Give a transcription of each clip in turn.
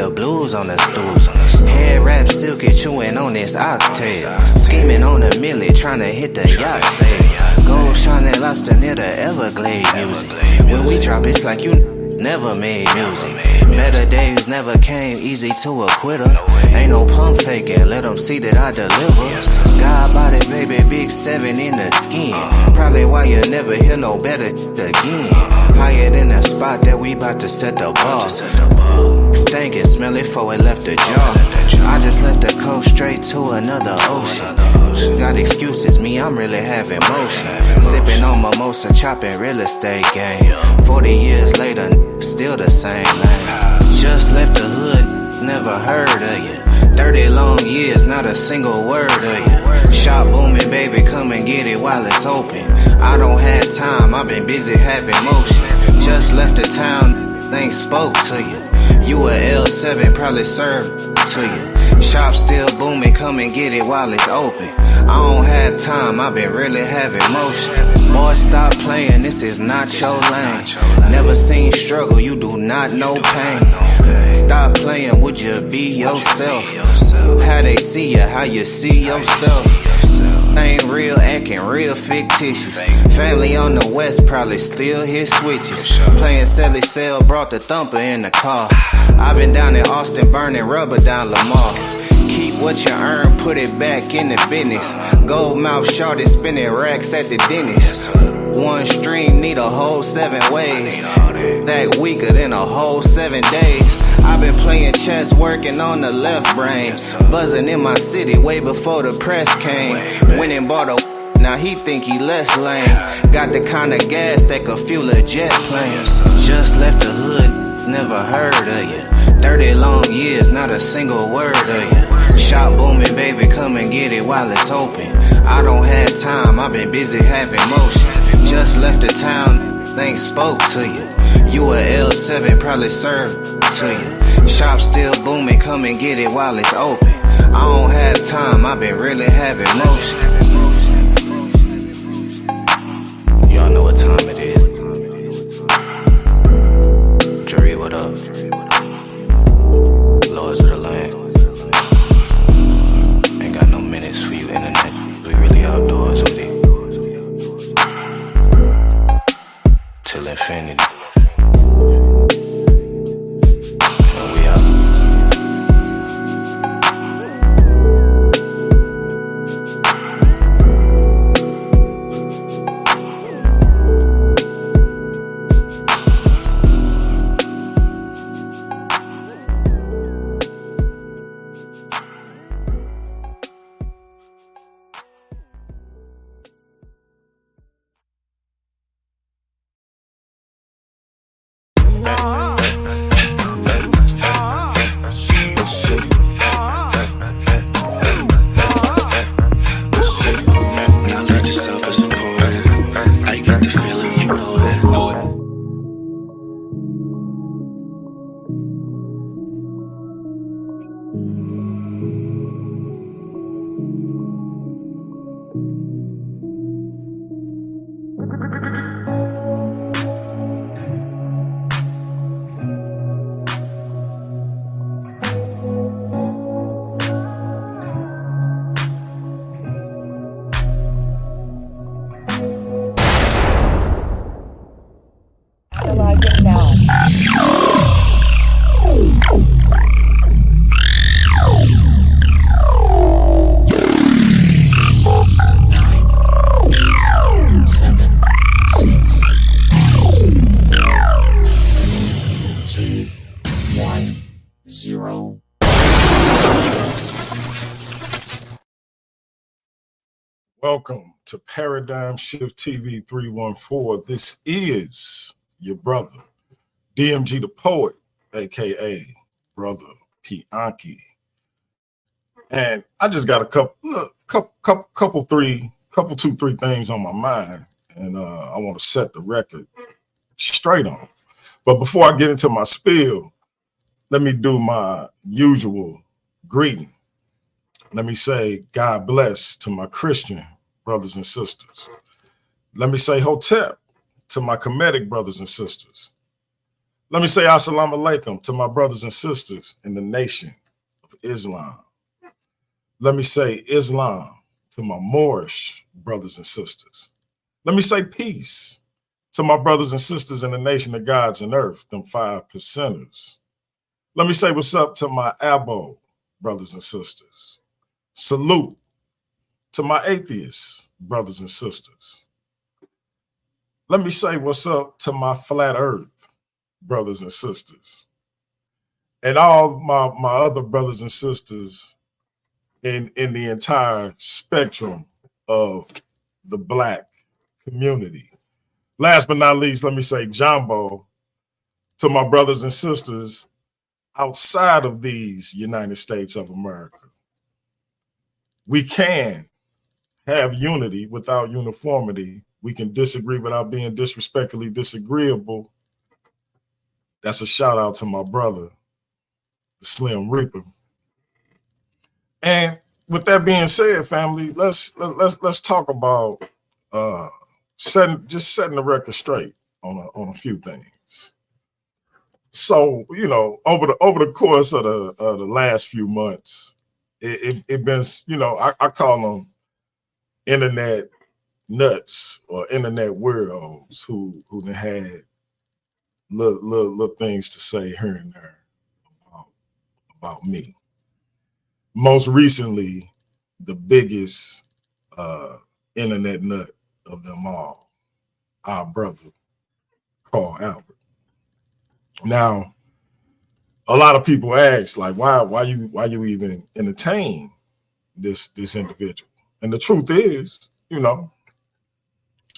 the blues on the stool. Head wrapped silky, chewing on this oxtail. Scheming on the millie, trying to hit the yacht sail. Gold shining lobster near the Everglade music. When we drop, it's like you never made music. Better days never came easy to a quitter. Ain't no pump faking, let them see that I deliver. God body, baby, big 7 in the skin. Probably why you never hear no better again. Higher than the spot that we bout to set the bar. Stankin', smell it before it left the jar. I just left the coast straight to another ocean. Got excuses, me, I'm really having motion. Sipping on mimosa, chopping real estate game. 40 years later, still the same lane. Just left the hood, never heard of you. 30 long years, not a single word of you. Shop booming, baby, come and get it while it's open. I don't have time, I've been busy having motion. Just left the town, things spoke to you. You a L7, probably served to you. Shop still booming, come and get it while it's open. I don't have time, I've been really having motion. Boy, stop playing, this is not your lane. Never seen struggle, you do not know pain. Stop playing, would you be yourself? How they see you, how you see yourself. Ain't real, acting real fictitious. Family on the west probably still hit switches. Playing Sally Cell, brought the thumper in the car. I been down in Austin burning rubber down Lamar. Keep what you earn, put it back in the business. Gold mouth shorty spinning racks at the dentist. One stream need a whole 7 ways. That weaker than a whole 7 days. I've been playing chess, working on the left brain. Buzzing in my city way before the press came. Went and bought a now he think he less lame. Got the kind of gas that could fuel a jet plane. Just left the hood, never heard of you. 30 long years, not a single word of you. Shop booming, baby, come and get it while it's open. I don't have time, I've been busy having motion. Just left the town, things spoke to you. You a L7, probably served to you. Shop still booming, come and get it while it's open. I don't have time, I've been really having motion. Y'all know what time it is. Jerry, what up? Lords of the land. Ain't got no minutes for you, internet. We really outdoors with it. Till infinity. And we out. Welcome to Paradigm Shift TV 314. This is your brother, DMG the Poet, aka Brother Pianki. And I just got a couple, two, three things on my mind, and I want to set the record straight on. But before I get into my spiel, let me do my usual greeting. Let me say God bless to my Christian brothers and sisters. Let me say Hotep to my Kemetic brothers and sisters. Let me say assalamu alaikum to my brothers and sisters in the nation of Islam. Let me say Islam to my Moorish brothers and sisters. Let me say peace to my brothers and sisters in the nation of gods and earth, them 5%ers. Let me say what's up to my Abo brothers and sisters. Salute to my atheist brothers and sisters. Let me say what's up to my flat earth brothers and sisters. And all my other brothers and sisters in the entire spectrum of the Black community. Last but not least, let me say Jumbo to my brothers and sisters outside of these United States of America. We can have unity without uniformity. We can disagree without being disrespectfully disagreeable. That's a shout out to my brother, the Slim Reaper. And with that being said, family, let's talk about setting the record straight on a few things. So, you know, over the course of the last few months, it been, you know, I call them internet nuts or internet weirdos who had little things to say here and there about me. Most recently, the biggest internet nut of them all, our brother, Carl Albert. Now, a lot of people ask, like, why you even entertain this individual? And the truth is, you know,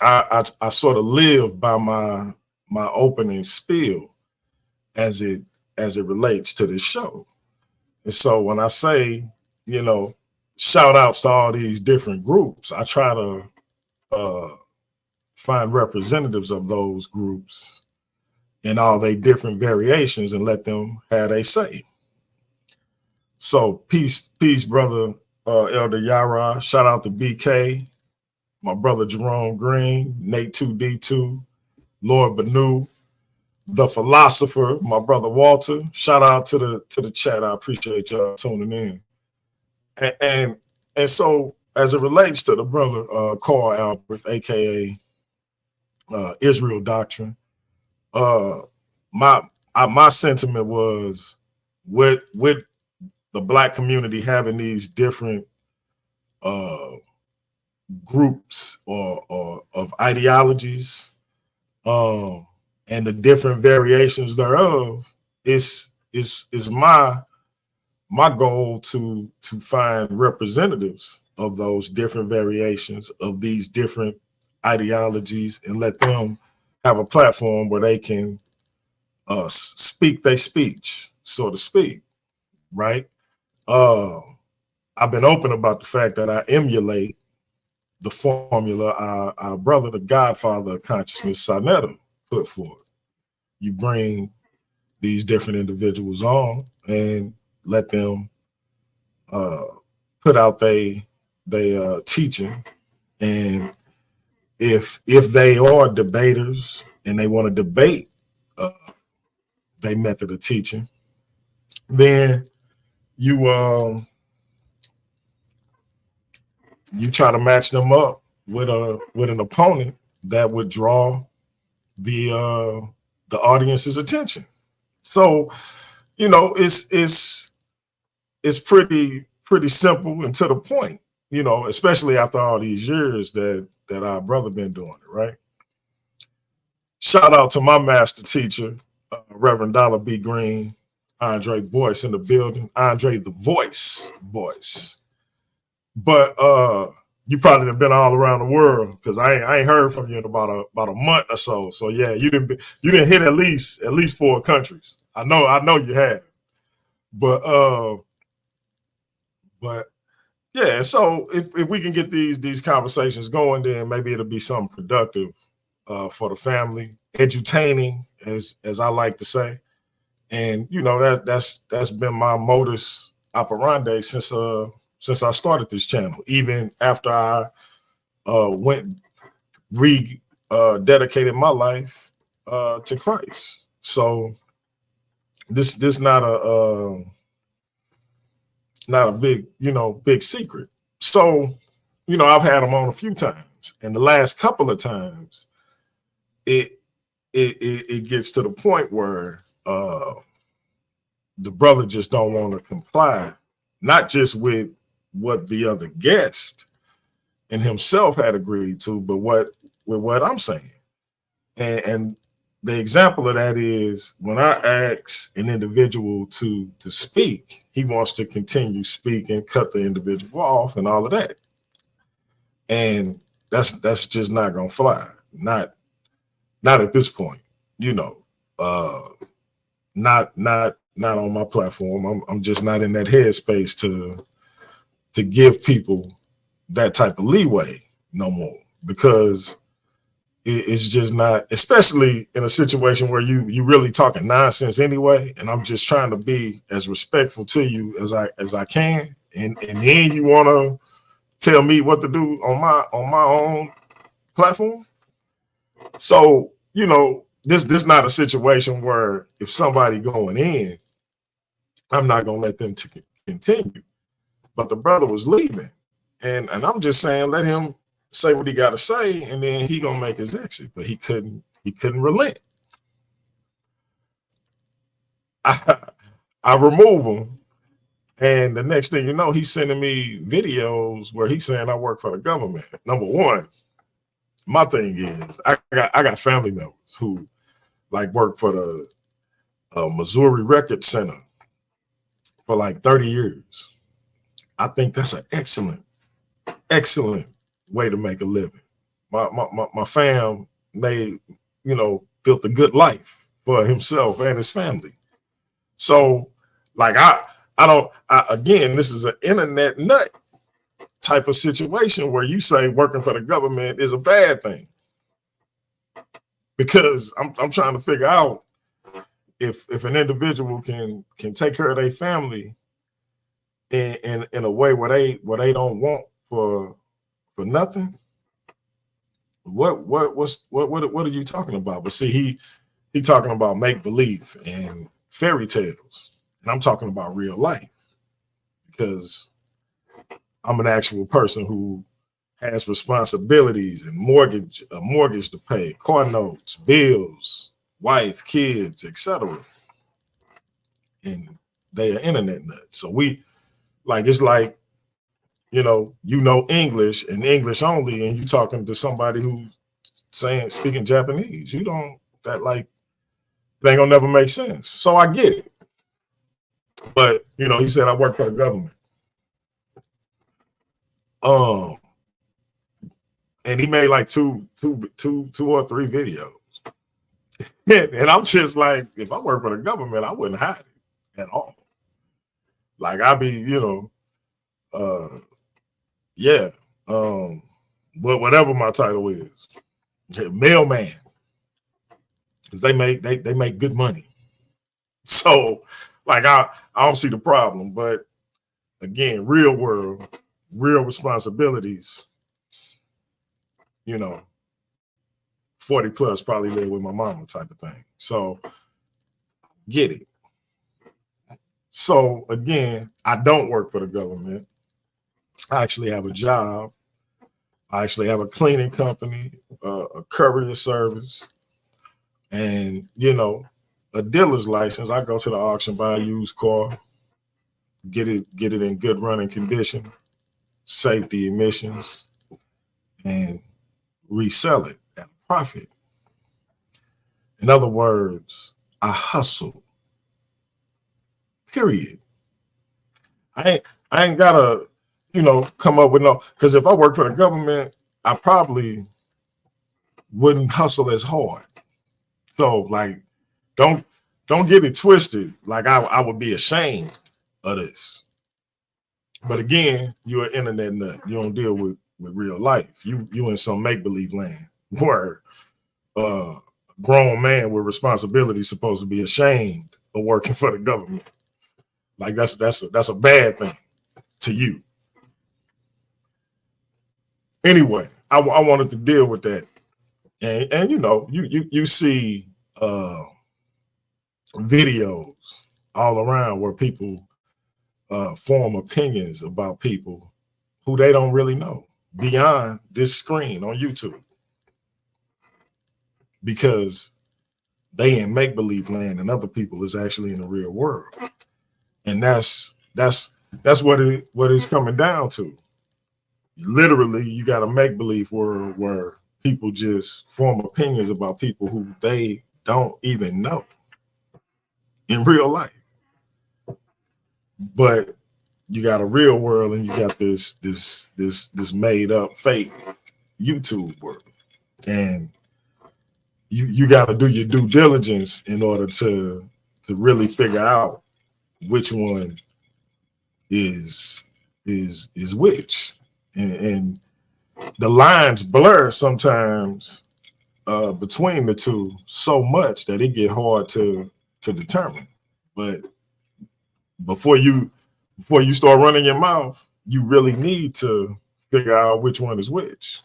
I sort of live by my opening spiel as it relates to this show. And so when I say, you know, shout outs to all these different groups, I try to find representatives of those groups in all their different variations and let them have their say. So peace, brother Elder Yara. Shout out to BK, my brother Jerome Green, Nate 2D2, Lord Banu, the philosopher, my brother Walter. Shout out to the chat. I appreciate y'all tuning in. And so as it relates to the brother Carl Albert, aka Israel Doctrine, my sentiment was with the Black community having these different groups or of ideologies, and the different variations thereof, is my goal to find representatives of those different variations of these different ideologies and let them have a platform where they can speak their speech, so to speak, right? I've been open about the fact that I emulate the formula our brother, the godfather of consciousness, Sarnetta, put forth. You bring these different individuals on and let them put out they teaching, and if they are debaters and they want to debate their method of teaching, then you try to match them up with an opponent that would draw the audience's attention. So, you know, it's pretty simple and to the point, you know, especially after all these years that our brother been doing it, right? Shout out to my master teacher, Reverend Dollar B. Green, Andre Boyce in the building. Andre the Voice. But you probably have been all around the world, because I ain't heard from you in about a month or so. So yeah, you didn't hit at least 4 countries. I know you have. But yeah, so if we can get these conversations going, then maybe it'll be something productive for the family, edutaining, as I like to say. And you know, that's been my modus operandi since I started this channel, even after I dedicated my life to Christ. So this not a big, big secret. So, I've had him on a few times, and the last couple of times, it gets to the point where the brother just don't want to comply, not just with what the other guest and himself had agreed to, but with what I'm saying. And the example of that is when I ask an individual to speak, he wants to continue speaking, cut the individual off, and all of that. And that's just not gonna fly. Not at this point, not on my platform. I'm just not in that headspace to give people that type of leeway no more, because it's just not, especially in a situation where you really talking nonsense anyway, and I'm just trying to be as respectful to you as I can, and then you want to tell me what to do on my own platform. So this not a situation where if somebody going in, I'm not gonna let them to continue. But the brother was leaving, and I'm just saying, let him say what he got to say, and then he gonna make his exit. But he couldn't relent. I remove him, and the next thing you know, he's sending me videos where he's saying I work for the government. Number one, my thing is I got family members who like work for the Missouri Record Center for like 30 years. I think that's an excellent way to make a living. My fam made, built a good life for himself and his family. So like again, this is an internet nut type of situation where you say working for the government is a bad thing, because I'm trying to figure out if an individual can take care of their family in a way where they don't want for nothing. What are you talking about? But see, he talking about make believe and fairy tales, and I'm talking about real life, because I'm an actual person who has responsibilities and a mortgage to pay, car notes, bills, wife, kids, etc. And they are internet nuts. So it's like, English and English only, and you talking to somebody who's speaking Japanese. It ain't gonna never make sense. So I get it. But he said I work for the government. And he made like two or three videos. And I'm just like, if I work for the government, I wouldn't hide it at all. Like I'd be, whatever my title is, mailman, because they make good money. So like I don't see the problem. But again, real world, real responsibilities, 40 plus probably live with my mama type of thing. So get it. So again, I don't work for the government. I actually have a job. I actually have a cleaning company, a courier service, and a dealer's license. I go to the auction, buy a used car, get it in good running condition, safety, emissions, and resell it at a profit. In other words, I hustle. Period. I ain't gotta, come up with because if I work for the government, I probably wouldn't hustle as hard. So like, don't get it twisted. Like I would be ashamed of this. But again, you're an internet nut. You don't deal with real life. You in some make-believe land where grown man with responsibility is supposed to be ashamed of working for the government. Like that's a bad thing to you. Anyway, I wanted to deal with that, and you see videos all around where people form opinions about people who they don't really know beyond this screen on YouTube, because they in make-believe land and other people is actually in the real world. And that's what it's coming down to. Literally, you got a make-believe world where people just form opinions about people who they don't even know in real life. But you got a real world and you got this made up fake YouTube world. And you got to do your due diligence in order to really figure out which one is which. And the lines blur sometimes between the two so much that it get hard to determine. But before you start running your mouth, you really need to figure out which one is which.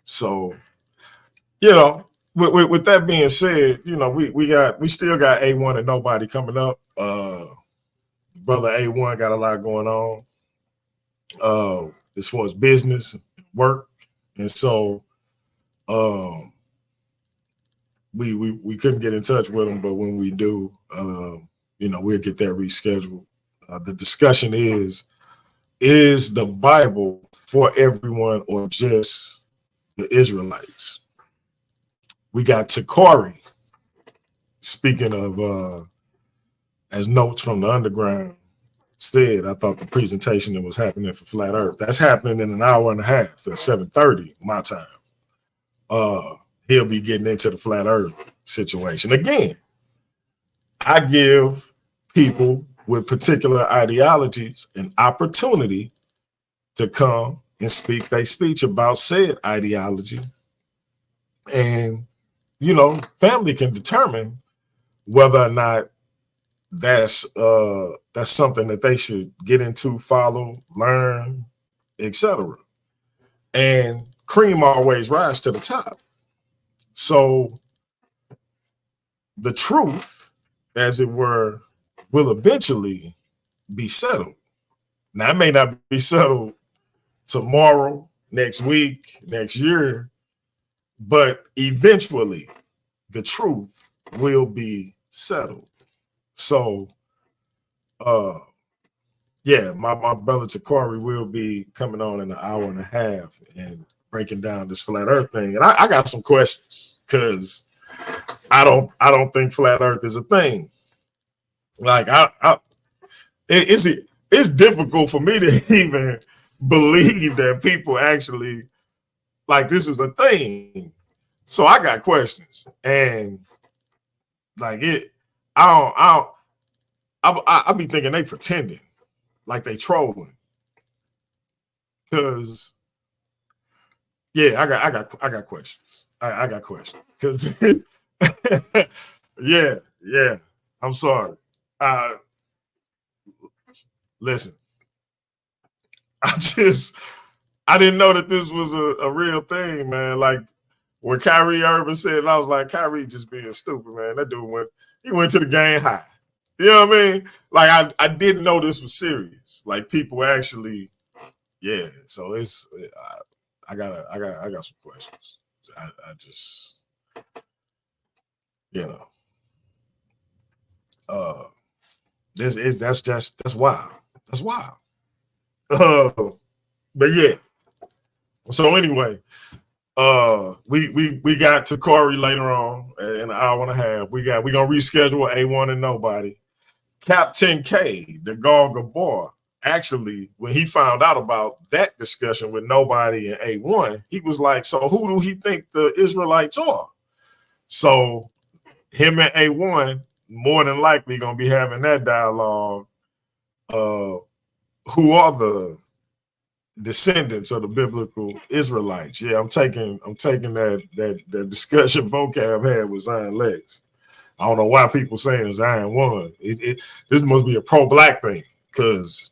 So, with that being said, we still got A1 and Nobody coming up. Brother A1 got a lot going on as far as business, work, and so we couldn't get in touch with him, but when we do, we'll get that rescheduled. The discussion is the Bible for everyone or just the Israelites? We got Takari, speaking of, as Notes from the Underground said, I thought the presentation that was happening for Flat Earth, that's happening in an hour and a half at 7:30 my time. He'll be getting into the Flat Earth situation. Again, I give people with particular ideologies an opportunity to come and speak their speech about said ideology. And, family can determine whether or not that's something that they should get into, follow, learn, etc. And cream always rise to the top. So the truth, as it were, will eventually be settled. Now, it may not be settled tomorrow, next week, next year, but eventually the truth will be settled. So, my brother Takari will be coming on in an hour and a half and breaking down this Flat Earth thing. And I got some questions, because I don't think Flat Earth is a thing. Like it's difficult for me to even believe that people actually like this is a thing. So I got questions, and like I be thinking they pretending, like they trolling. Cause I got questions. I got questions. Cause yeah. I'm sorry. Listen, I didn't know that this was a real thing, man. Like when Kyrie Irving said, I was like, Kyrie just being stupid, man. That dude went to the game high. You know what I mean? Like I didn't know this was serious. Like people actually, yeah. So I got some questions. I just, that's wild. That's wild. But yeah. So anyway, we got Takari later on in an hour and a half. We're gonna reschedule A1 and Nobody. Captain K, the Gog of War, actually, when he found out about that discussion with Nobody and A1, he was like, so who do he think the Israelites are? So him and A1 more than likely gonna be having that dialogue. Who are the descendants of the biblical Israelites? Yeah, I'm taking that discussion vocab had with Zion Lex. I don't know why people saying Zion won. This must be a pro-black thing, because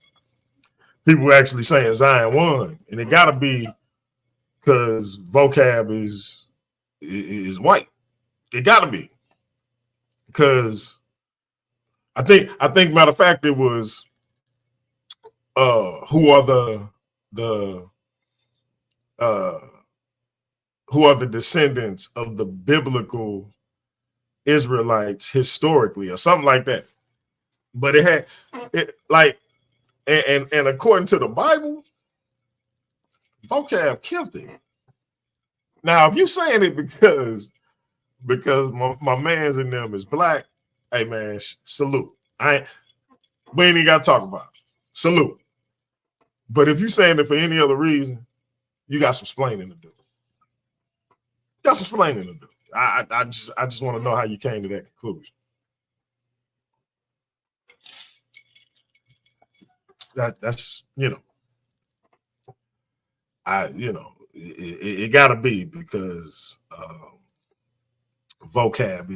people actually saying Zion won, and it got to be because vocab is white. It got to be. because I think matter of fact it was who are the descendants of the biblical Israelites historically or something like that. But it had it like and according to the Bible, vocab killed it. Now, if you saying it because my man's in them is black, hey man, salute. We ain't even got to talk about it. Salute. But if you saying it for any other reason, you got some explaining to do. Got some explaining to do. I just want to know how you came to that conclusion. That's it gotta be because vocab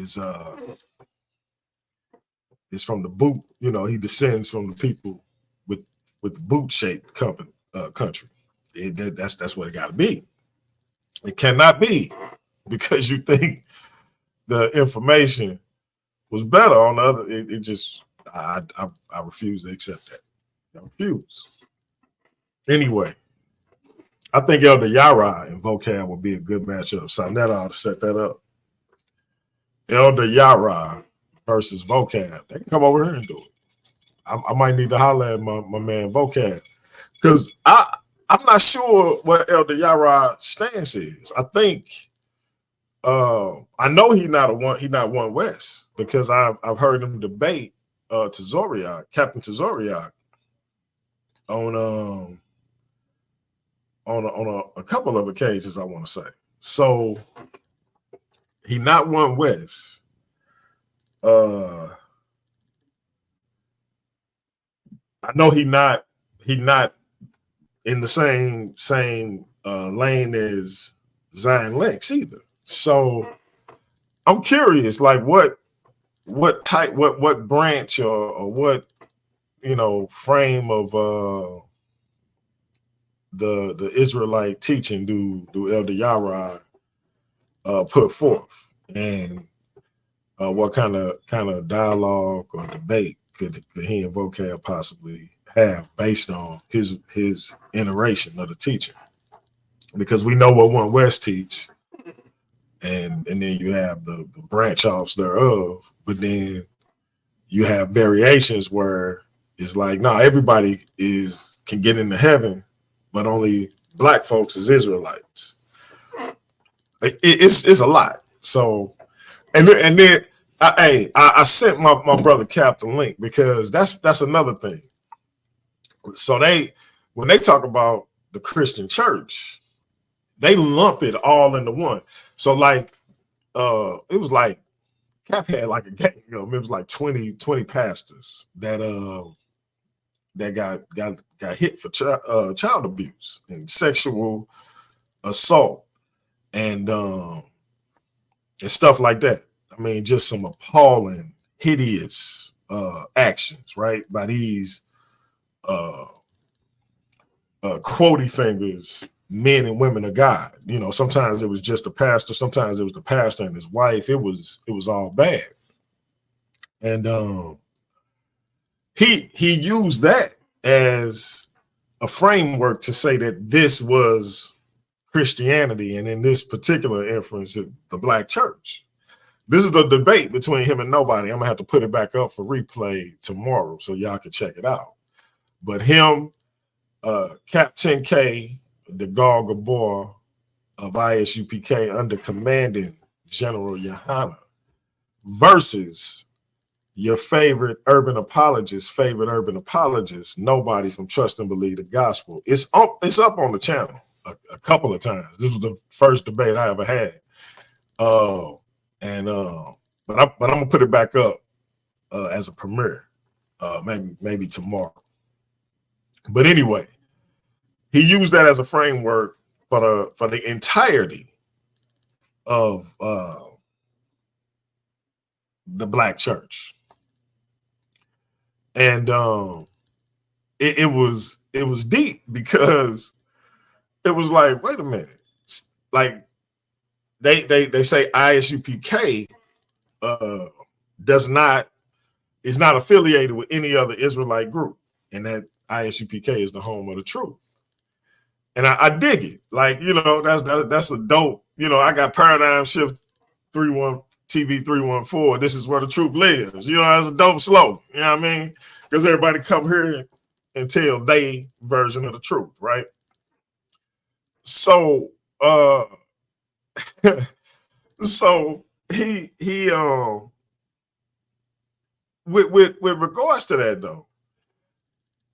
is from the boot. He descends from the people with the boot shaped country. That's what it gotta be. It cannot be because you think the information was better on the other. It just I refuse to accept that. I refuse. Anyway, I think Elder Yara and vocab would be a good matchup. Sonetta ought to set that up. Elder Yara versus vocab. They can come over here and do it. I might need to holler at my man vocab because I'm not sure what Elder Yara stance is. I think I know he's not one West because I've heard him debate Captain Tazoriak on a couple of occasions, I want to say. So he not one West. I know he not in the same lane as Zion Lex either. So I'm curious, like what branch or what frame of the Israelite teaching do Elder Yara put forth, and what kind of dialogue or debate could he and vocab possibly have based on his iteration of the teaching? Because we know what One West teach, and then you have the branch offs thereof, but then you have variations where it's like, no, everybody can get into heaven, but only black folks is Israelites. It's a lot. So, and then I sent my brother Cap the link because that's another thing. So when they talk about the Christian church, they lump it all into one. So like it was like Cap had like a gang of them. It was like 20 pastors that got hit for child abuse and sexual assault and stuff like that. I mean, just some appalling, hideous actions, right, by these quotey fingers, men and women of God. Sometimes it was just a pastor, sometimes it was the pastor and his wife. It was all bad. And he used that as a framework to say that this was Christianity, and in this particular inference, the black church. This is a debate between him and nobody. I'm gonna have to put it back up for replay tomorrow so y'all can check it out. But him, Captain K, the Gal Gabor of ISUPK under commanding General Yohana versus your favorite urban apologist, nobody from Trust and Believe the Gospel. It's up on the channel a couple of times. This was the first debate I ever had. But I'm gonna put it back up as a premiere, maybe tomorrow. But anyway, he used that as a framework for the entirety of the black church, and it was deep because it was like, wait a minute, like they say ISUPK is not affiliated with any other Israelite group, and that ISUPK is the home of the truth. And I dig it. Like, you know, that's a dope, you know, I got Paradigm Shift 31 TV 314. This is where the truth lives. You know, that's a dope slogan. You know what I mean? Because everybody come here and tell they version of the truth, right? So so he with regards to that though,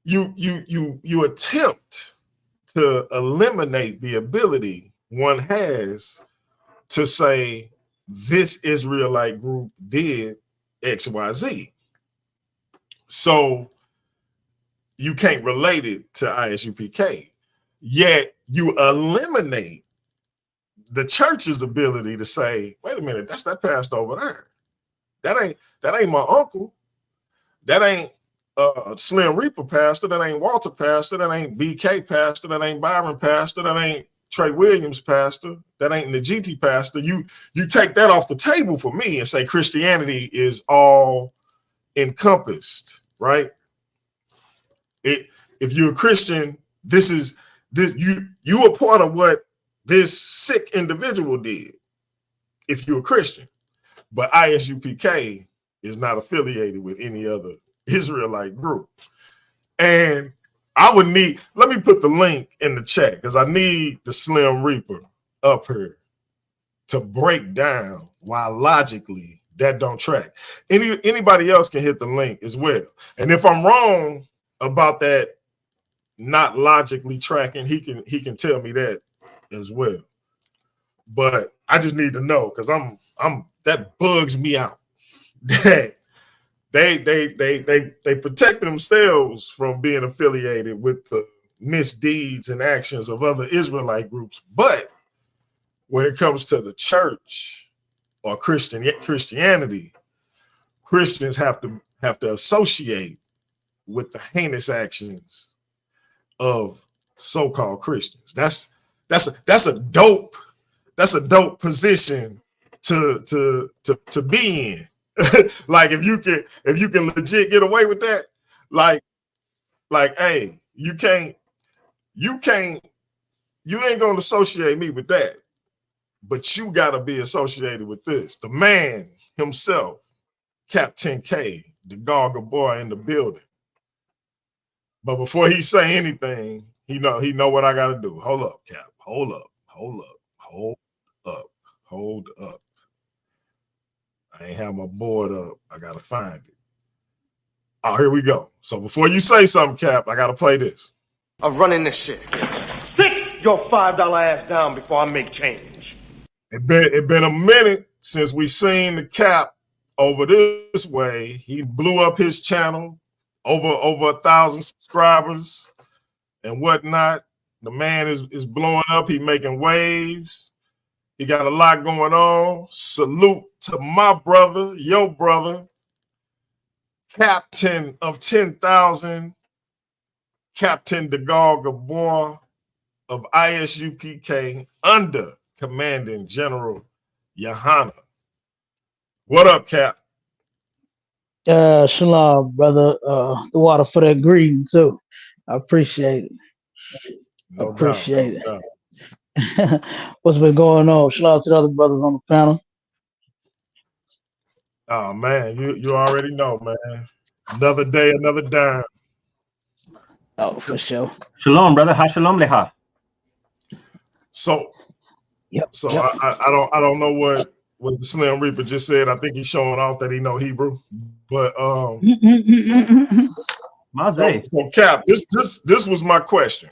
you attempt to eliminate the ability one has to say this Israelite group did XYZ. So you can't relate it to ISUPK. Yet you eliminate the church's ability to say, wait a minute, that's that pastor over there. That ain't my uncle. That ain't Slim Reaper pastor. That ain't Walter pastor. That ain't BK pastor. That ain't Byron pastor. That ain't Trey Williams pastor. That ain't Najiti pastor. You take that off the table for me and say Christianity is all encompassed, right? If you're a Christian, you are part of what this sick individual did. If you're a Christian, but ISUPK is not affiliated with any other Israelite group. And I would need, let me put the link in the chat because I need the Slim Reaper up here to break down why logically that don't track. Anybody else can hit the link as well. And if I'm wrong about that not logically tracking, he can tell me that as well. But I just need to know because I'm that bugs me out. That they protect themselves from being affiliated with the misdeeds and actions of other Israelite groups. But when it comes to the church or Christianity, Christians have to associate with the heinous actions of so-called Christians. That's a dope position to be in. Like if you can legit get away with that, like hey, you ain't gonna associate me with that, but you gotta be associated with this. The man himself, Captain K, the Garga boy in the building. But before he say anything, he know what I gotta do. Hold up, Cap. Hold up. I ain't have my board up. I gotta find it. Oh, here we go. So before you say something, Cap, I gotta play this. I'm running this shit. Sit your $5 ass down before I make change. It been a minute since we seen the Cap over this way. He blew up his channel, over 1,000 subscribers and whatnot. The man is blowing up. He making waves. He got a lot going on. Salute to my brother, your brother, Captain of 10,000, Captain Degal Gabor of ISUPK under Commanding General Yohana. What up, Cap? Shalom, brother. The water for that greeting too. I appreciate it. No doubt. What's been going on? Shalom to the other brothers on the panel. Oh man, you already know, man. Another day, another dime. Oh, for sure. Shalom, brother. Ha shalom leha. So, Yep. I don't know what the Slim Reaper just said. I think he's showing off that he know Hebrew. But so Cap, this was my question.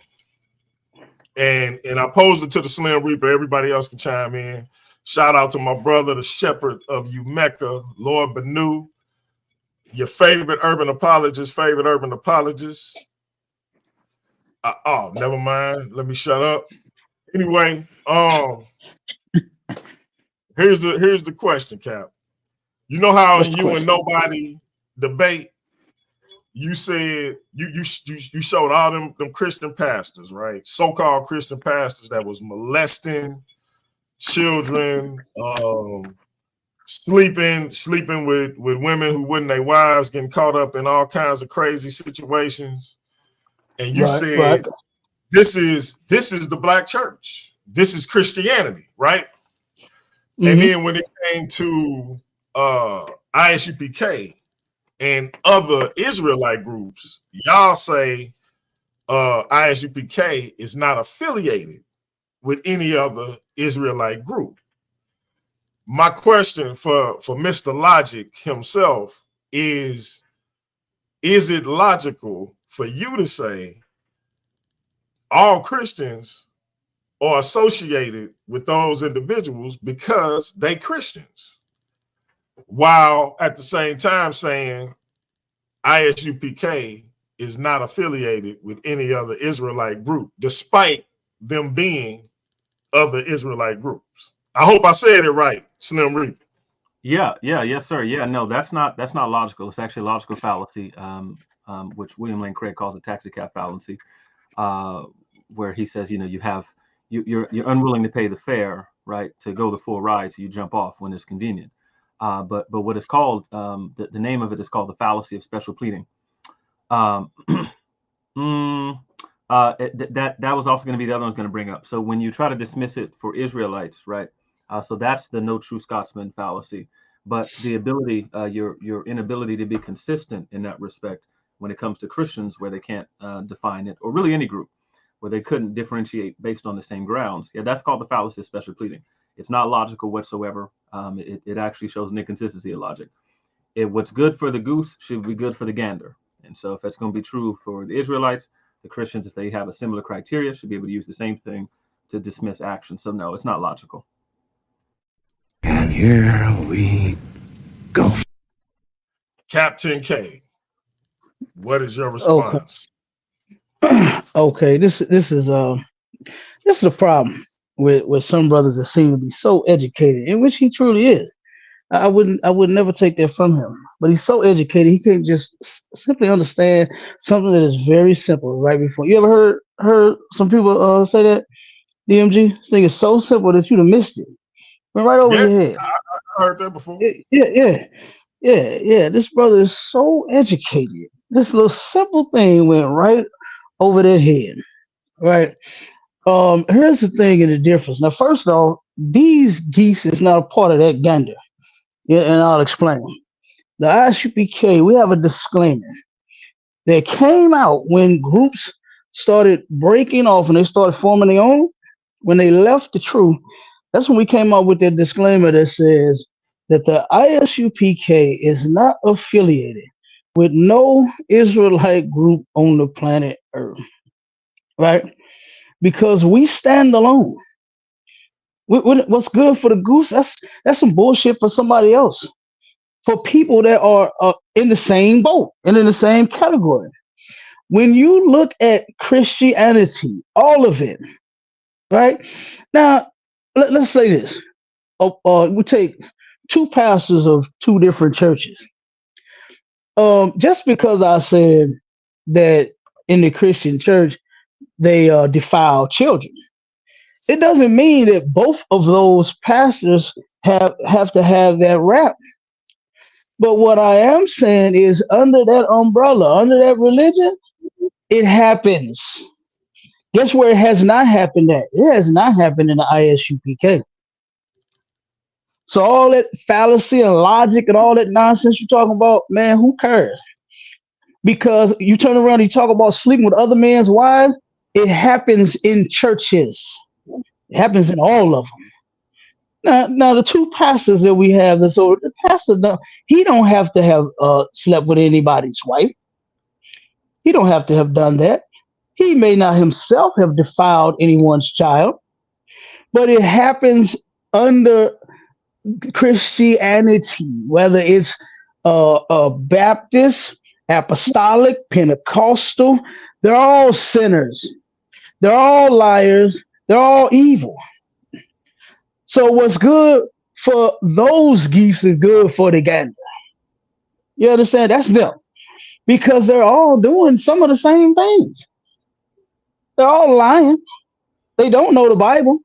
And I posed it to the Slim Reaper. Everybody else can chime in. Shout out to my brother, the shepherd of Umecca, Lord Banu, your favorite urban apologist. Oh, never mind. Let me shut up. Anyway, here's the question, Cap. You know how you and nobody debate, you said you showed all them Christian pastors, right? So-called Christian pastors that was molesting children, sleeping with women who wasn't their wives, getting caught up in all kinds of crazy situations. And you said this is the black church. This is Christianity, right? Mm-hmm. And then when it came to ISUPK and other Israelite groups, y'all say ISUPK is not affiliated with any other Israelite group. My question for Mr. Logic himself is it logical for you to say all Christians are associated with those individuals because they Christians, while at the same time saying ISUPK is not affiliated with any other Israelite group, despite them being other Israelite groups? I hope I said it right, Slim Reaper. Yes, sir. Yeah, no, that's not logical. It's actually a logical fallacy, which William Lane Craig calls a taxi cab fallacy, where he says, you're unwilling to pay the fare, right, to go the full ride, so you jump off when it's convenient. But what it's called, the name of it is called the fallacy of special pleading. That was also going to be the other one I was going to bring up. So when you try to dismiss it for Israelites, right? So that's the no true Scotsman fallacy. But the ability, your inability to be consistent in that respect when it comes to Christians, where they can't define it, or really any group where they couldn't differentiate based on the same grounds. Yeah, that's called the fallacy of special pleading. It's not logical whatsoever. It actually shows an inconsistency of logic. What's good for the goose should be good for the gander. And so if that's going to be true for the Israelites, the Christians, if they have a similar criteria, should be able to use the same thing to dismiss action. So no, it's not logical. And here we go. Captain K, what is your response? Okay, this is a problem with some brothers that seem to be so educated, in which he truly is. I would never take that from him, but he's so educated he couldn't just simply understand something that is very simple. Right before you ever heard some people say that, DMG, this thing is so simple that you'd have missed it. Went right over your head. I heard that before. Yeah. This brother is so educated. This little simple thing went right over their head. Right. Here's the thing and the difference. Now, first off, these geese is not a part of that gander. Yeah, and I'll explain. The ISUPK, we have a disclaimer that came out when groups started breaking off and they started forming their own. When they left the truth, that's when we came up with that disclaimer that says that the ISUPK is not affiliated with no Israelite group on the planet Earth, right? Because we stand alone. What's good for the goose, that's some bullshit for somebody else. For people that are in the same boat and in the same category. When you look at Christianity, all of it, right? Now, let's say this. We take two pastors of two different churches. Just because I said that in the Christian church, they defile children, it doesn't mean that both of those pastors have to have that rap. But what I am saying is under that umbrella, under that religion, it happens. Guess where it has not happened at? It has not happened in the ISUPK. So all that fallacy and logic and all that nonsense you're talking about, man, who cares? Because you turn around and you talk about sleeping with other men's wives, it happens in churches. It happens in all of them. Now the two pastors that we have, so the pastor, he don't have to have slept with anybody's wife. He don't have to have done that. He may not himself have defiled anyone's child, but it happens under Christianity, whether it's Baptist, Apostolic, Pentecostal. They're all sinners. They're all liars. They're all evil. So what's good for those geese is good for the gander. You understand? That's them. Because they're all doing some of the same things. They're all lying. They don't know the Bible.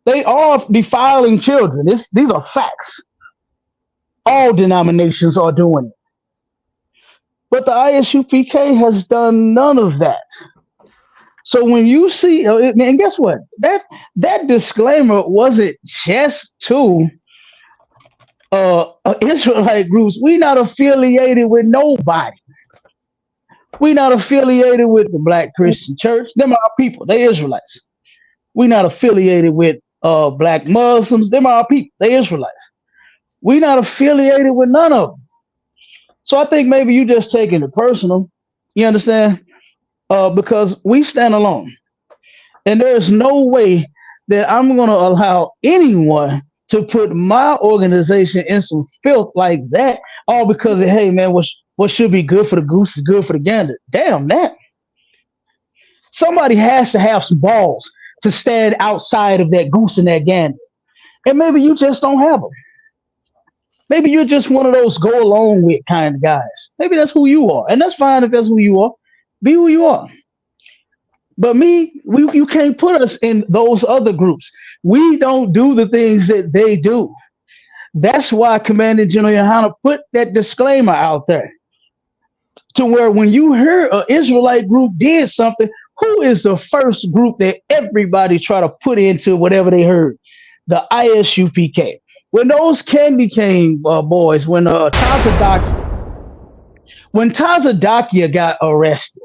They are defiling children. These are facts. All denominations are doing it. But the ISUPK has done none of that. So when you see, and guess what? That disclaimer wasn't just to Israelite groups. We not affiliated with nobody. We not affiliated with the Black Christian Church. Them are our people. They Israelites. We not affiliated with Black Muslims. Them are our people. They Israelites. We not affiliated with none of them. So I think maybe you just taking it personal. You understand? Because we stand alone. And there's no way that I'm going to allow anyone to put my organization in some filth like that, all because of, hey, man, what should be good for the goose is good for the gander. Damn that. Somebody has to have some balls to stand outside of that goose and that gander. And maybe you just don't have them. Maybe you're just one of those go along with kind of guys. Maybe that's who you are. And that's fine if that's who you are. Be who you are. But you can't put us in those other groups. We don't do the things that they do. That's why Commander General Yohana put that disclaimer out there. To where when you hear an Israelite group did something, who is the first group that everybody try to put into whatever they heard? The ISUPK. When those candy cane boys, when Tazadakia got arrested,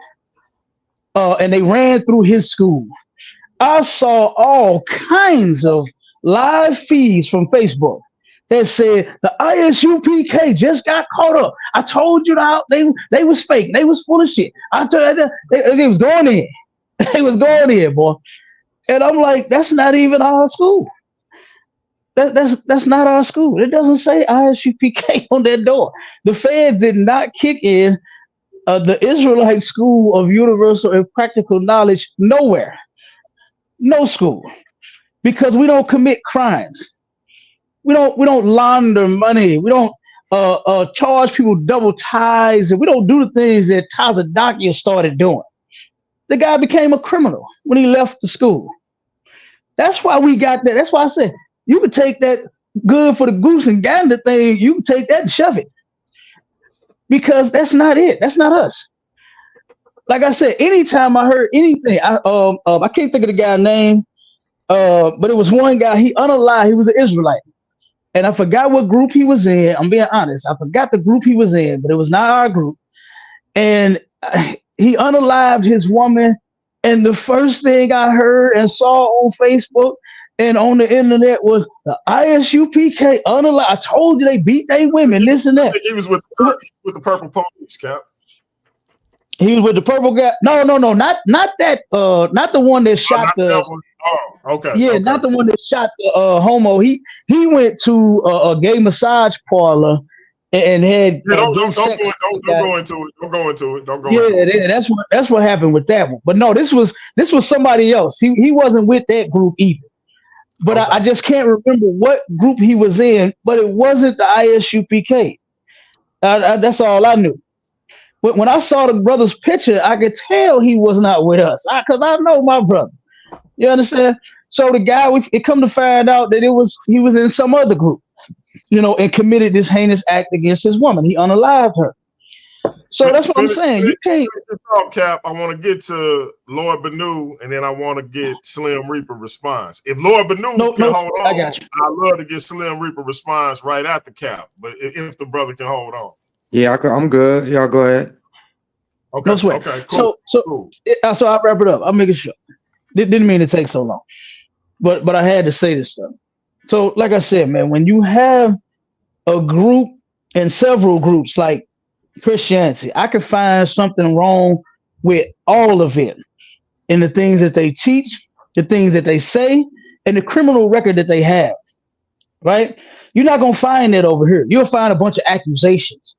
and they ran through his school, I saw all kinds of live feeds from Facebook that said the ISUPK just got caught up. I told you that they was fake. They was full of shit. I told you they was going in. They was going in, boy. And I'm like, that's not even our school. That's not our school. It doesn't say ISUPK on that door. The feds did not kick in the Israelite School of Universal and Practical Knowledge nowhere. No school. Because we don't commit crimes. We don't launder money. We don't charge people double ties, and we don't do the things that Tazadakia started doing. The guy became a criminal when he left the school. That's why we got that. That's why I said you could take that good for the goose and gander thing. You can take that and shove it. Because that's not it. That's not us. Like I said, anytime I heard anything, I can't think of the guy's name, but it was one guy. He unalive. He was an Israelite, and I forgot what group he was in. I'm being honest. I forgot the group he was in, but it was not our group. And he unalived his woman. And the first thing I heard and saw on Facebook and on the internet was the ISUPK unalive. I told you they beat their women, this and that. I think he was with the purple police, Cap. He was with the purple guy. No, not that. Not the one that shot the. Oh, okay. Yeah, okay. not the one that shot the homo. He went to a gay massage parlor and had. Yeah, don't go into it. Don't go into it. Yeah, that's what happened with that one. But no, this was somebody else. He wasn't with that group either. But okay. I just can't remember what group he was in. But it wasn't the ISUPK. That's all I knew. But when I saw the brother's picture, I could tell he was not with us because I know my brothers. You understand? So the guy, it come to find out that he was in some other group, and committed this heinous act against his woman. He unalived her. So that's what I'm saying. You can't. Cap, I want to get to Lord Benu, and then I want to get Slim Reaper response. If Lord Benu can hold on, I'd love to get Slim Reaper response right after Cap. But if the brother can hold on. Yeah, I'm good. Y'all go ahead. Okay. No sweat. Okay. Cool. So I'll wrap it up. I'll make it short. Didn't mean to take so long, but I had to say this stuff. So, like I said, man, when you have a group and several groups like Christianity, I could find something wrong with all of it, in the things that they teach, the things that they say, and the criminal record that they have. Right? You're not gonna find that over here. You'll find a bunch of accusations.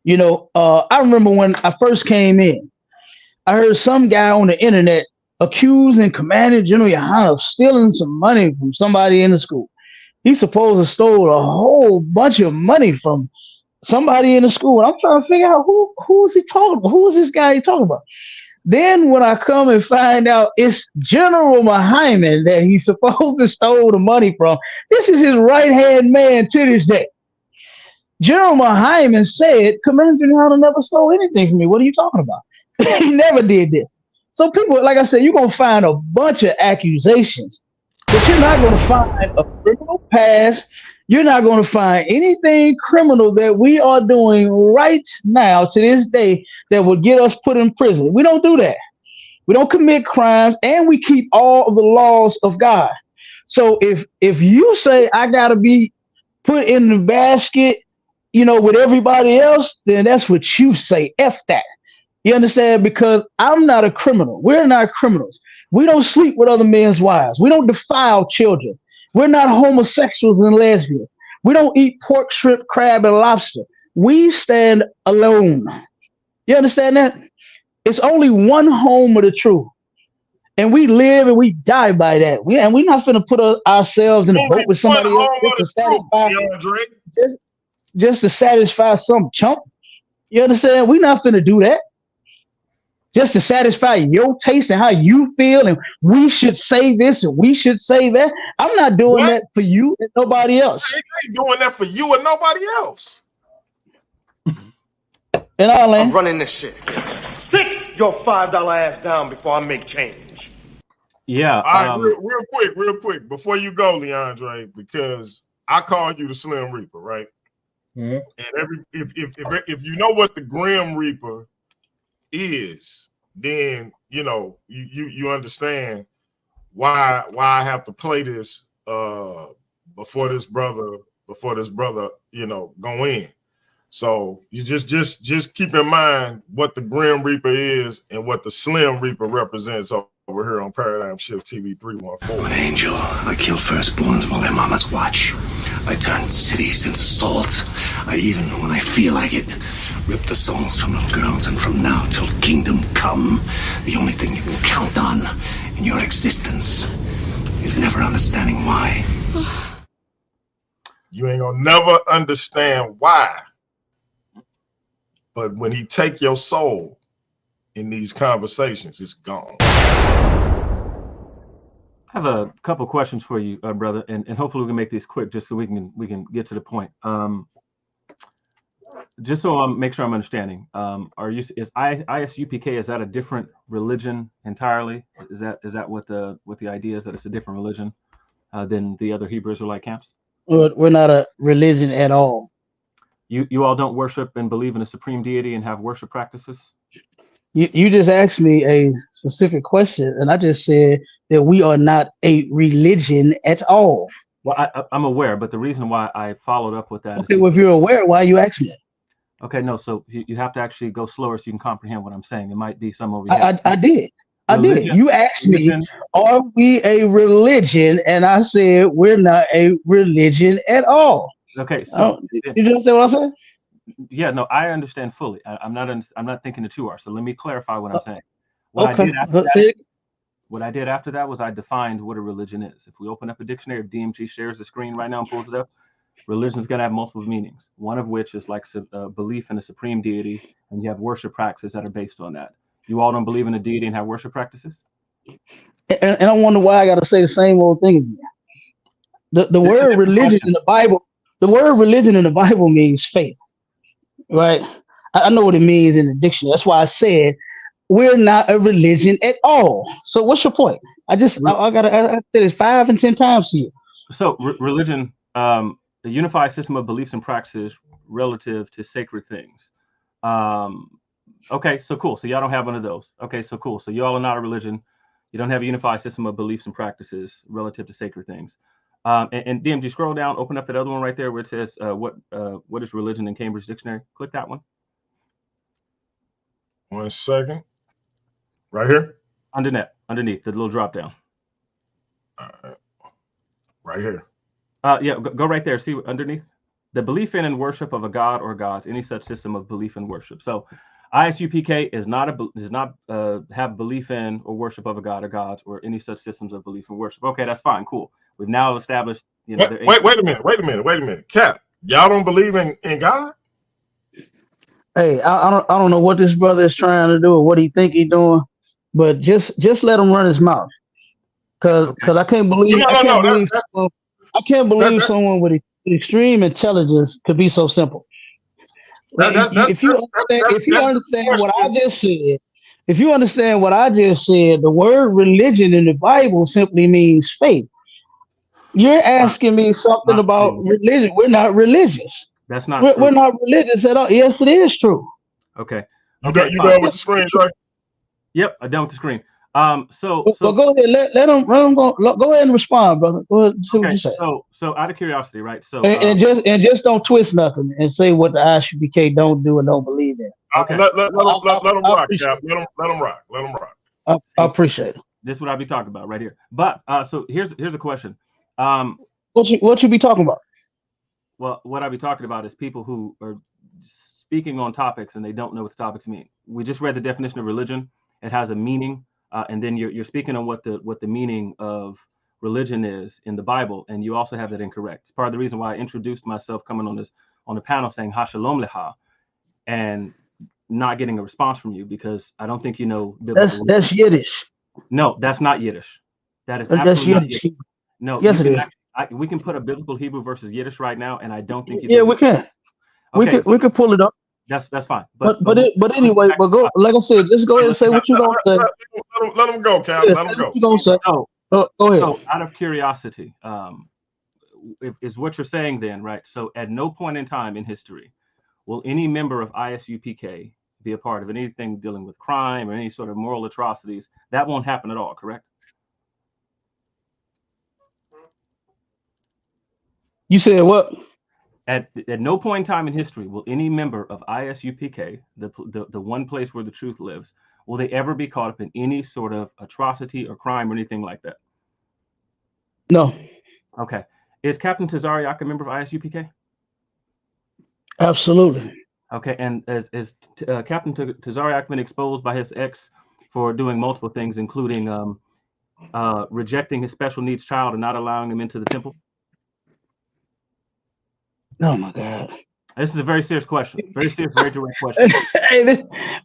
I remember when I first came in, I heard some guy on the internet accusing Commander General Yohana of stealing some money from somebody in the school. He supposed to stole a whole bunch of money from somebody in the school. And I'm trying to figure out who is he talking about? Who is this guy he talking about? Then when I come and find out it's General Muhammad that he's supposed to stole the money from, this is his right-hand man to this day. General Hyman said, Commander General never stole anything from me. What are you talking about? He never did this. So people, like I said, you're going to find a bunch of accusations, but you're not going to find a criminal past. You're not going to find anything criminal that we are doing right now to this day that will get us put in prison. We don't do that. We don't commit crimes, and we keep all of the laws of God. So if you say I got to be put in the basket, with everybody else, then that's what you say. F that. You understand? Because I'm not a criminal. We're not criminals. We don't sleep with other men's wives. We don't defile children. We're not homosexuals and lesbians. We don't eat pork, shrimp, crab, and lobster. We stand alone. You understand that? It's only one home of the truth. And we live and we die by that. We're not going to put ourselves in a boat with somebody else just to satisfy some chump. You understand? We're not going to do that. Just to satisfy your taste and how you feel, and we should say this and we should say that. I'm not doing that for you and nobody else. I ain't doing that for you and nobody else. And I'm running this shit. Sit your $5 ass down before I make change. Yeah. All right, real quick, before you go, Leandre, because I called you the Slim Reaper, right? Mm-hmm. And if you know what the Grim Reaper is, then you understand why I have to play this before this brother go in. So you just keep in mind what the Grim Reaper is and what the Slim Reaper represents over here on Paradigm Shift TV 314. I'm an angel. I kill firstborns while their mamas watch. I turn cities into salt. I even, when I feel like it, rip the souls from little girls. And from now till kingdom come, the only thing you can count on in your existence is never understanding why. You ain't gonna never understand why. But when he take your soul in these conversations, it's gone. I have a couple questions for you, brother, and hopefully we can make these quick, just so we can get to the point. Just so I make sure I'm understanding, is ISUPK, is that a different religion entirely? Is that what the idea is, that it's a different religion than the other Hebrew Israelite camps? We're not a religion at all. You all don't worship and believe in a supreme deity and have worship practices? You just asked me a specific question, and I just said that we are not a religion at all. Well, I'm aware, but the reason why I followed up with that. Okay, well, if you're aware, why you ask me that? Okay, no, so you have to actually go slower so you can comprehend what I'm saying. It might be some over here. I did. You asked me, are we a religion? And I said, we're not a religion at all. Okay, so you just say what I said? Yeah, no, I understand fully. I'm not thinking that you are. So let me clarify what I'm saying. What I did after that was I defined what a religion is. If we open up a dictionary, if DMG shares the screen right now and pulls it up, religion is going to have multiple meanings. One of which is like belief in a supreme deity, and you have worship practices that are based on that. You all don't believe in a deity and have worship practices? And I wonder why I got to say the same old thing again. The word religion in the Bible, means faith. Right, I know what it means in the dictionary. That's why I said we're not a religion at all. So what's your point? I said this 5 and 10 times to you. So religion, a unified system of beliefs and practices relative to sacred things. Okay, so cool. So y'all don't have one of those. Okay, so cool. So y'all are not a religion. You don't have a unified system of beliefs and practices relative to sacred things. And DMG, scroll down, open up that other one right there where it says what is religion in Cambridge Dictionary. Click that one. 1 second. Right here? Underneath the little drop down. Right here. Yeah, go right there. See underneath? The belief in and worship of a god or gods, any such system of belief and worship. So ISUPK does not have belief in or worship of a god or gods or any such systems of belief and worship. Okay, that's fine, cool. We've now established. Wait a minute. Cap, y'all don't believe in God? Hey, I don't know what this brother is trying to do or what he think he's doing, but just let him run his mouth, because I can't believe I can't believe someone would extreme intelligence could be so simple. If you understand what I just said, if you understand what I just said, the word religion in the Bible simply means faith. You're asking me something about religion. We're not religious. That's not We're true. not religious at all. Yes, it is true. Okay. You done with the screen, right? Yep, I done with the screen. So go ahead. Let them go ahead and respond, brother. Go ahead and see what you say. So out of curiosity, right? So And just don't twist nothing and say what the ISUPK don't do and don't believe in. Okay. Let them rock, Cap. Let them rock. Let them rock. I appreciate it. This is what I'll be talking about right here. But so here's a question. What you be talking about? Well, what I'll be talking about is people who are speaking on topics and they don't know what the topics mean. We just read the definition of religion. It has a meaning, and then you're speaking on what the meaning of religion is in the Bible, and you also have that incorrect. It's part of the reason why I introduced myself coming on the panel saying Ha Shalom Lecha, and not getting a response from you because I don't think you know biblical. That's Yiddish. No, that's not Yiddish. That is that's absolutely Yiddish. No, yes, it is. We can put a biblical Hebrew versus Yiddish right now, and I don't think you. Yeah, we can. Okay. We can pull it up. That's fine. But anyway, go. Like I said, just go ahead and say what you gonna say. Let them go, Cap. Let them go. You gonna say? So, go ahead. So, out of curiosity, is what you're saying then, right? So, at no point in time in history will any member of ISUPK be a part of anything dealing with crime or any sort of moral atrocities. That won't happen at all, correct? You said what? At no point in time in history will any member of ISUPK, the one place where the truth lives, will they ever be caught up in any sort of atrocity or crime or anything like that? No. Okay. Is Captain Tazariak a member of ISUPK? Absolutely. Okay. And is Captain Tazariak been exposed by his ex for doing multiple things, including rejecting his special needs child and not allowing him into the temple? Oh my God! This is a very serious question. Very serious, very direct question.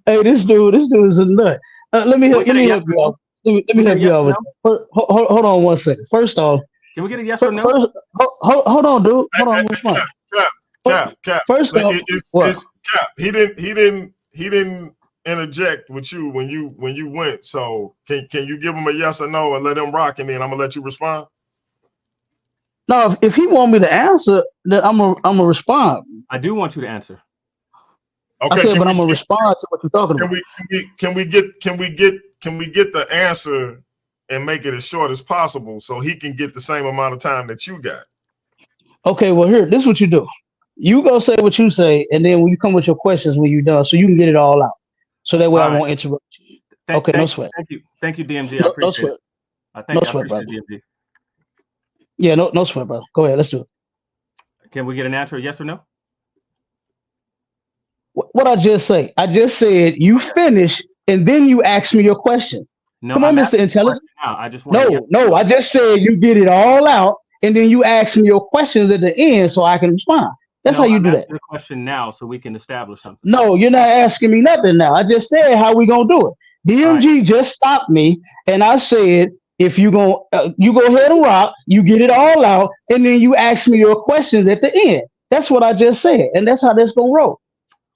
This dude is a nut. Let me help you out. Let me help you out with. Hold on 1 second. First off, can we get a yes or no? Hold on, dude. Hold on. What's fine? Cap. First off, it's Cap. He didn't interject with you when you went. So can you give him a yes or no and let him rock, and then I'm gonna let you respond. No, if he want me to answer, then I'm gonna respond. I do want you to answer. Okay, I said, but I'm gonna respond to what you're talking about. Can we get the answer and make it as short as possible so he can get the same amount of time that you got? Okay, well here, this is what you do. You go say what you say, and then when you come with your questions when you're done, so you can get it all out. So that way I won't interrupt you. No sweat. Thank you, DMG. I appreciate it. No sweat, brother. DMG. Yeah, no sweat, bro. Go ahead, let's do it. Can we get an answer, yes or no? What I just say? I just said you finish, and then you ask me your questions. No, come on, Mr. Intelligent. I just want no. I just said you get it all out, and then you ask me your questions at the end, so I can respond. That's how you do that. The question now, so we can establish something. No, you're not asking me nothing now. I just said how we gonna do it. DMG just stopped me, and I said, if you go ahead and rock, you get it all out, and then you ask me your questions at the end. That's what I just said, and that's how this gonna roll.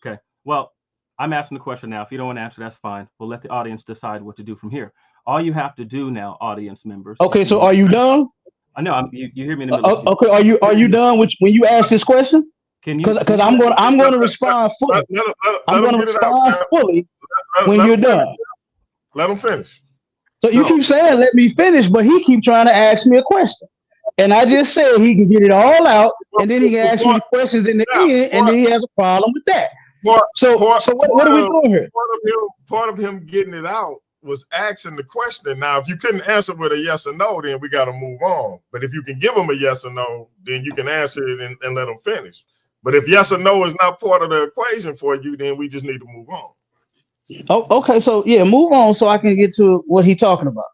Okay. Well, I'm asking the question now. If you don't want to answer, that's fine. We'll let the audience decide what to do from here. All you have to do now, audience members. Okay. So are you done? I know. You hear me in the middle. Okay. Are you done when you ask this question? Can you? Because I'm going to respond fully. I'm going to respond fully when you're done. Let him finish. So you keep saying, let me finish, but he keep trying to ask me a question. And I just said he can get it all out, and then he can ask me the questions in the end, and then he has a problem with that. So what are we doing here? Part of him getting it out was asking the question. Now, if you couldn't answer with a yes or no, then we got to move on. But if you can give him a yes or no, then you can answer it and let him finish. But if yes or no is not part of the equation for you, then we just need to move on. Oh, okay. So yeah, move on so I can get to what he's talking about,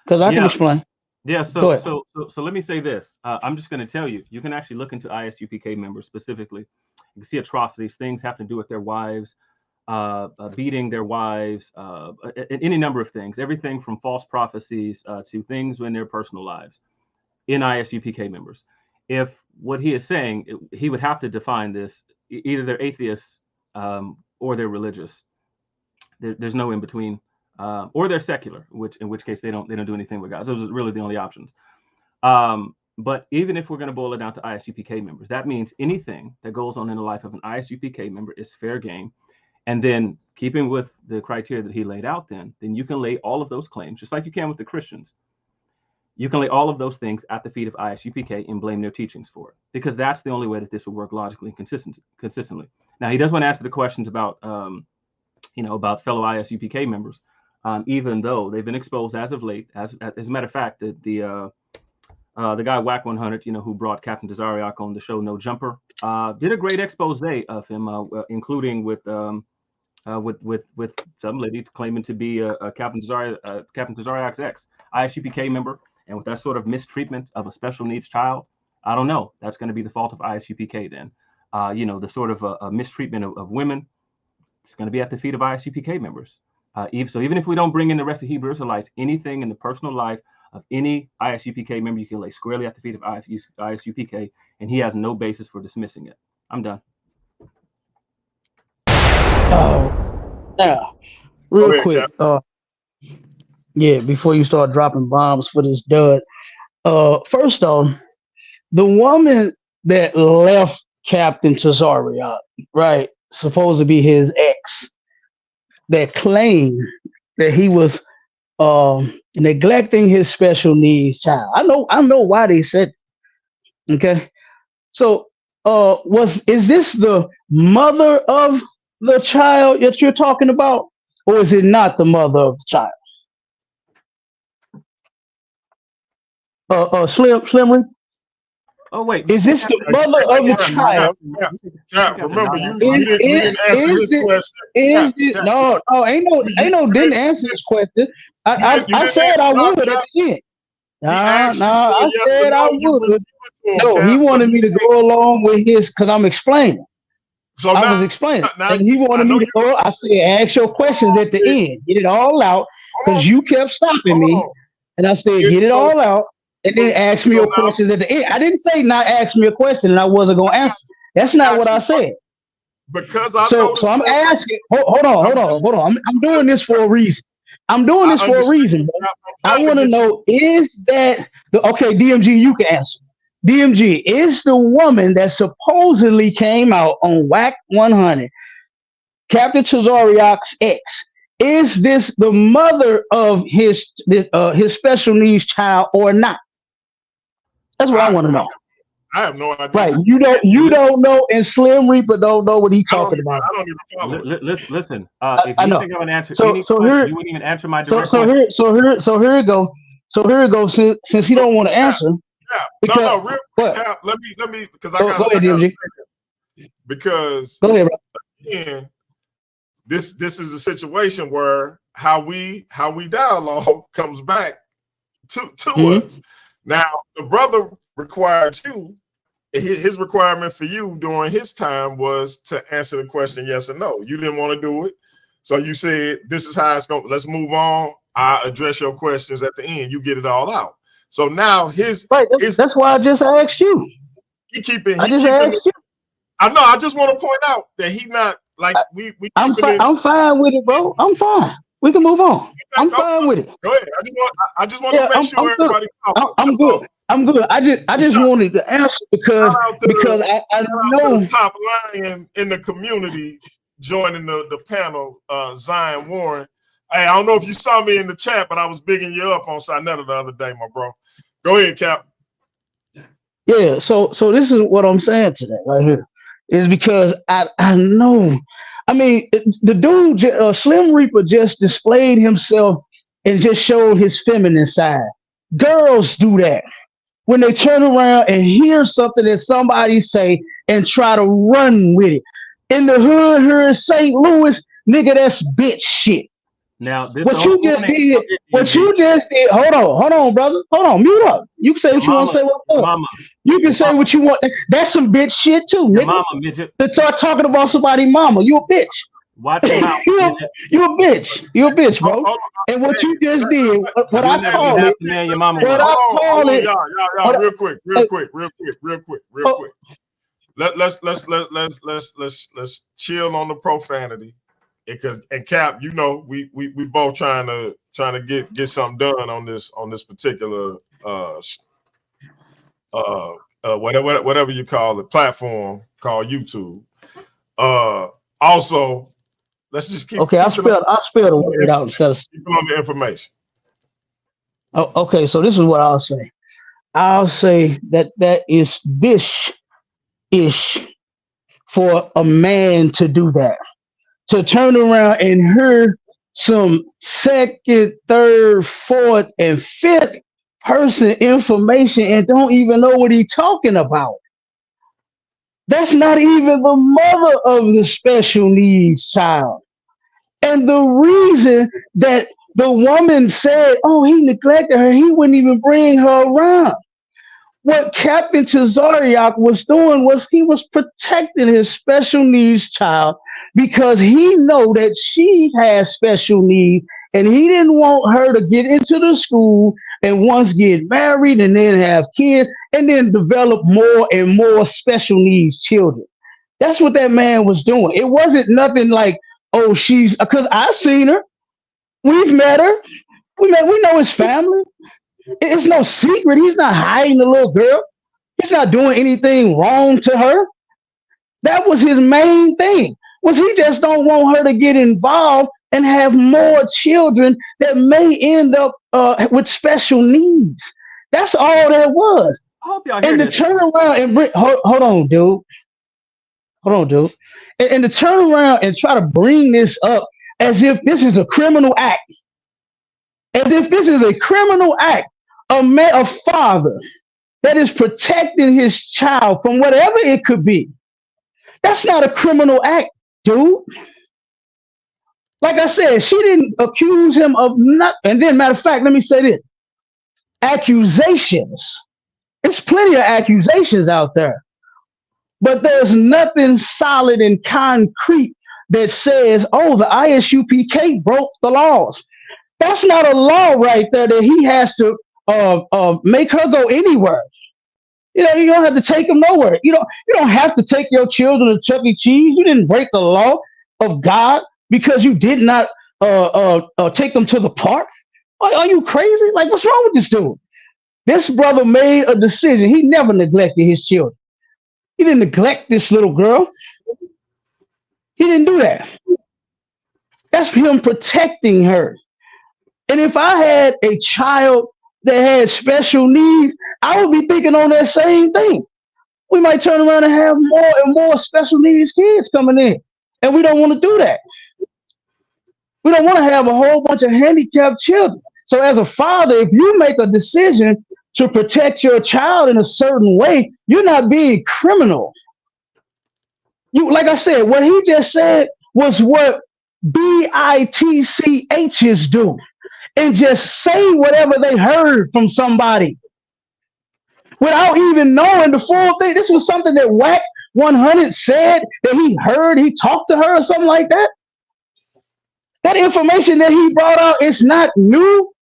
because I can explain. Yeah. So let me say this. I'm just going to tell you. You can actually look into ISUPK members specifically. You can see atrocities, things having to do with their wives, beating their wives, any number of things. Everything from false prophecies to things in their personal lives in ISUPK members. If what he is saying, he would have to define this. Either they're atheists or they're religious. There's no in between, or they're secular, in which case they don't do anything with God. Those are really the only options. But even if we're going to boil it down to ISUPK members, that means anything that goes on in the life of an ISUPK member is fair game. And then keeping with the criteria that he laid out, then you can lay all of those claims, just like you can with the Christians. You can lay all of those things at the feet of ISUPK and blame their teachings for it, because that's the only way that this will work logically and consistently. Now, he does want to answer the questions about, about fellow ISUPK members, even though they've been exposed as of late. As a matter of fact, the guy Whack 100, who brought Captain Tazariak on the show No Jumper, did a great expose of him, including with some lady claiming to be Captain Tazariak's ex ISUPK member, and with that sort of mistreatment of a special needs child, I don't know. That's going to be the fault of ISUPK then. The sort of mistreatment of women, it's going to be at the feet of ISUPK members. Even if we don't bring in the rest of Hebrew Israelites, anything in the personal life of any ISUPK member, you can lay squarely at the feet of ISUPK, and he has no basis for dismissing it. I'm done. Now, real quick, before you start dropping bombs for this dud, first off, the woman that left Captain Tazariak, right, supposed to be his ex, that claimed that he was neglecting his special needs child. I know why they said that. Okay. So is this the mother of the child that you're talking about, or is it not the mother of the child? Slim Reaper? Oh wait, is this the mother of the child? Yeah, remember you didn't answer his question. No, ain't no didn't answer this question. I said I would at the end. I said I would. No, he wanted me to go along with his, because I'm explaining. So I was explaining, and he wanted me to go. I said, ask your questions at the end, get it all out, because you kept stopping me, and I said, get it all out. And then ask me your questions at the end. I didn't say not ask me a question and I wasn't going to answer. That's not what I said. Because so I'm asking. Hold on. I'm doing this for a reason. I want to know, is that okay? DMG, you can answer. DMG, is the woman that supposedly came out on Whack 100, Captain Tazariak's ex? Is this the mother of his special needs child or not? That's what I want to know. I have no idea. Right, you don't know, and Slim Reaper don't know what he's talking about. I don't even follow. Listen, if you think I'm gonna answer any question, you wouldn't even answer my direct question. So here it go. Since he don't want to answer. Yeah. Real quick. Let me because I got go ahead, DMG. Because go ahead, bro. Again, this is a situation where how we dialogue comes back to us. Now, the brother required you, his requirement for you during his time was to answer the question yes or no. You didn't want to do it. So you said, this is how it's going. Let's move on. I'll address your questions at the end. You get it all out. So now that's why I just asked you. I know. I just want to point out that he not like I'm fine with it, bro. I'm fine. We can move on. I'm fine with it. Go ahead. I just want to make sure everybody. I'm good. I just wanted to answer because I know top lion in the community joining the panel, Zion Warren. Hey, I don't know if you saw me in the chat, but I was bigging you up on Sinetta the other day, my bro. Go ahead, Cap. Yeah. So this is what I'm saying today, right here, is because I know. I mean, the dude, Slim Reaper, just displayed himself and just showed his feminine side. Girls do that when they turn around and hear something that somebody say and try to run with it. In the hood here in St. Louis, nigga, that's bitch shit. Now, what you just did, hold on, brother. Hold on, mute up. You can say what you want to say. You can say what you want. That's some bitch shit too, nigga. Mama, midget. To start talking about somebody's mama, you a bitch. Watch your mouth. You a bitch. You a bitch, bro. And what you just did, what I call it, your mama what I call it, y'all, real quick. Let's chill on the profanity, because Cap, you know, we both trying to get something done on this particular whatever you call it, platform called YouTube. Also, let's just keep. Okay, I spelled the word out instead of keep on the information. Oh, okay, so this is what I'll say. I'll say that is bish-ish for a man to do that, to turn around and hear some second, third, fourth, and fifth person information and don't even know what he's talking about. That's not even the mother of the special needs child. And the reason that the woman said, oh, he neglected her, he wouldn't even bring her around. What Captain Tazariak was doing was he was protecting his special needs child, because he know that she has special needs, and he didn't want her to get into the school and once get married and then have kids and then develop more and more special needs children. That's what that man was doing. It wasn't nothing like, oh, she's, because I've seen her. We've met her. We know his family. It's no secret. He's not hiding the little girl. He's not doing anything wrong to her. That was his main thing, was he just don't want her to get involved and have more children that may end up with special needs. That's all that was. I hope y'all hear and to this. turn around and bring, hold on, dude. And to turn around and try to bring this up as if this is a criminal act. As if this is a criminal act. A father that is protecting his child from whatever it could be. That's not a criminal act, dude. Like I said, she didn't accuse him of nothing. And then, matter of fact, let me say this. Accusations. There's plenty of accusations out there. But there's nothing solid and concrete that says, oh, the ISUPK broke the laws. That's not a law right there that he has to make her go anywhere. You know, you don't have to take them nowhere. You don't have to take your children to Chuck E. Cheese. You didn't break the law of God because you did not take them to the park. Are you crazy? Like, what's wrong with this dude? This brother made a decision. He never neglected his children. He didn't neglect this little girl. He didn't do that. That's him protecting her. And if I had a child that had special needs, I would be thinking on that same thing. We might turn around and have more and more special needs kids coming in. And we don't want to do that. We don't want to have a whole bunch of handicapped children. So as a father, if you make a decision to protect your child in a certain way, you're not being criminal. Like I said, what he just said was what BITCHs do, and just say whatever they heard from somebody without even knowing the full thing. This was something that Whack 100 said that he heard, he talked to her or something like that. That information that he brought out is not new.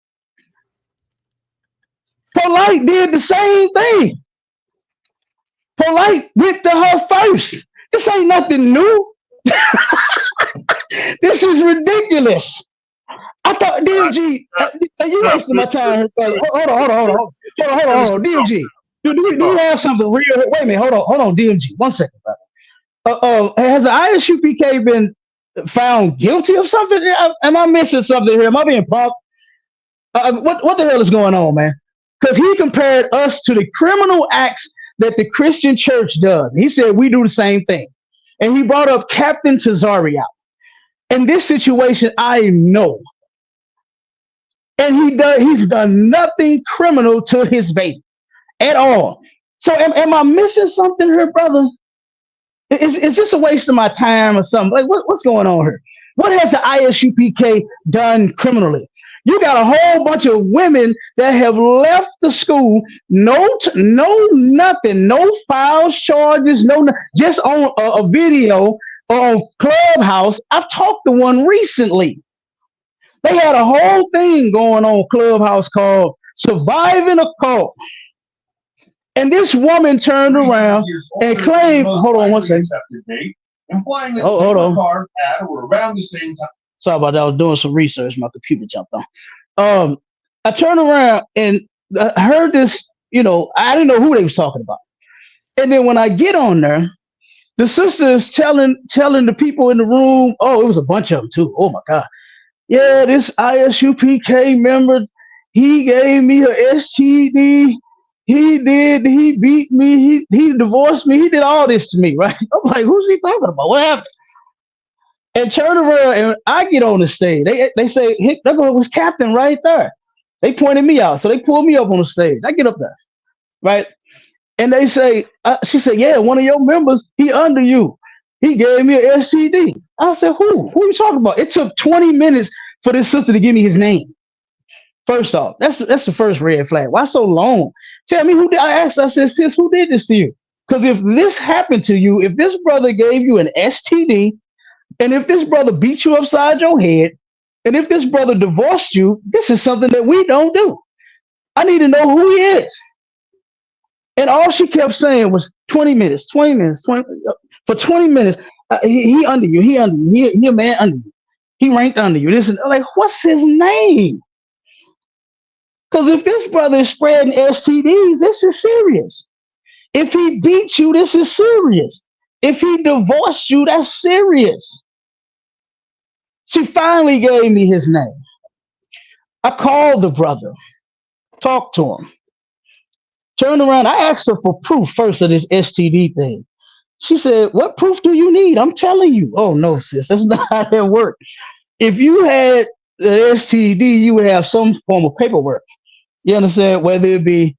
Polite did the same thing. Polite went to her first. This ain't nothing new. This is ridiculous. I thought DMG, you wasting my time. Hold on, DMG. Do you have something real? Wait a minute, hold on, DMG. 1 second, brother. Has the ISUPK been found guilty of something? Am I missing something here? Am I being punked? What the hell is going on, man? Because he compared us to the criminal acts that the Christian church does. He said we do the same thing. And he brought up Captain Tazariak. In this situation, I know. And he's done nothing criminal to his baby at all. So am I missing something here, brother? Is this a waste of my time or something? Like, what's going on here? What has the ISUPK done criminally? You got a whole bunch of women that have left the school, no nothing, no files, charges, just on a video on Clubhouse. I've talked to one recently. They had a whole thing going on Clubhouse called Surviving a Cult. And this woman turned around and claimed, hold on one second. Oh, hold on. Sorry about that. I was doing some research. My computer jumped on. I turned around and I heard this, I didn't know who they was talking about. And then when I get on there, the sister is telling the people in the room, oh, it was a bunch of them too. Oh my God. Yeah, this ISUPK member, he gave me a STD. He beat me, he divorced me, he did all this to me, right? I'm like, who's he talking about? What happened? And turn around and I get on the stage. They say, hey, that was Captain right there. They pointed me out. So they pulled me up on the stage. I get up there, right? And they say, she said, yeah, one of your members, he under you. He gave me an STD. I said, who? Who are you talking about? It took 20 minutes for this sister to give me his name. First off, that's the first red flag. Why so long? Tell me who did. I asked, I said, sis, who did this to you? Because if this happened to you, if this brother gave you an STD, and if this brother beat you upside your head, and if this brother divorced you, this is something that we don't do. I need to know who he is. And all she kept saying was 20 minutes, 20 minutes, 20 for 20 minutes. He under you. He under you. He a man under you. He ranked under you. This is like, what's his name? Because if this brother is spreading STDs, this is serious. If he beats you, this is serious. If he divorced you, that's serious. She finally gave me his name. I called the brother, talked to him, turned around. I asked her for proof first of this STD thing. She said, what proof do you need? I'm telling you. Oh, no, sis, that's not how that works. If you had the STD, you would have some form of paperwork. You understand? Whether it be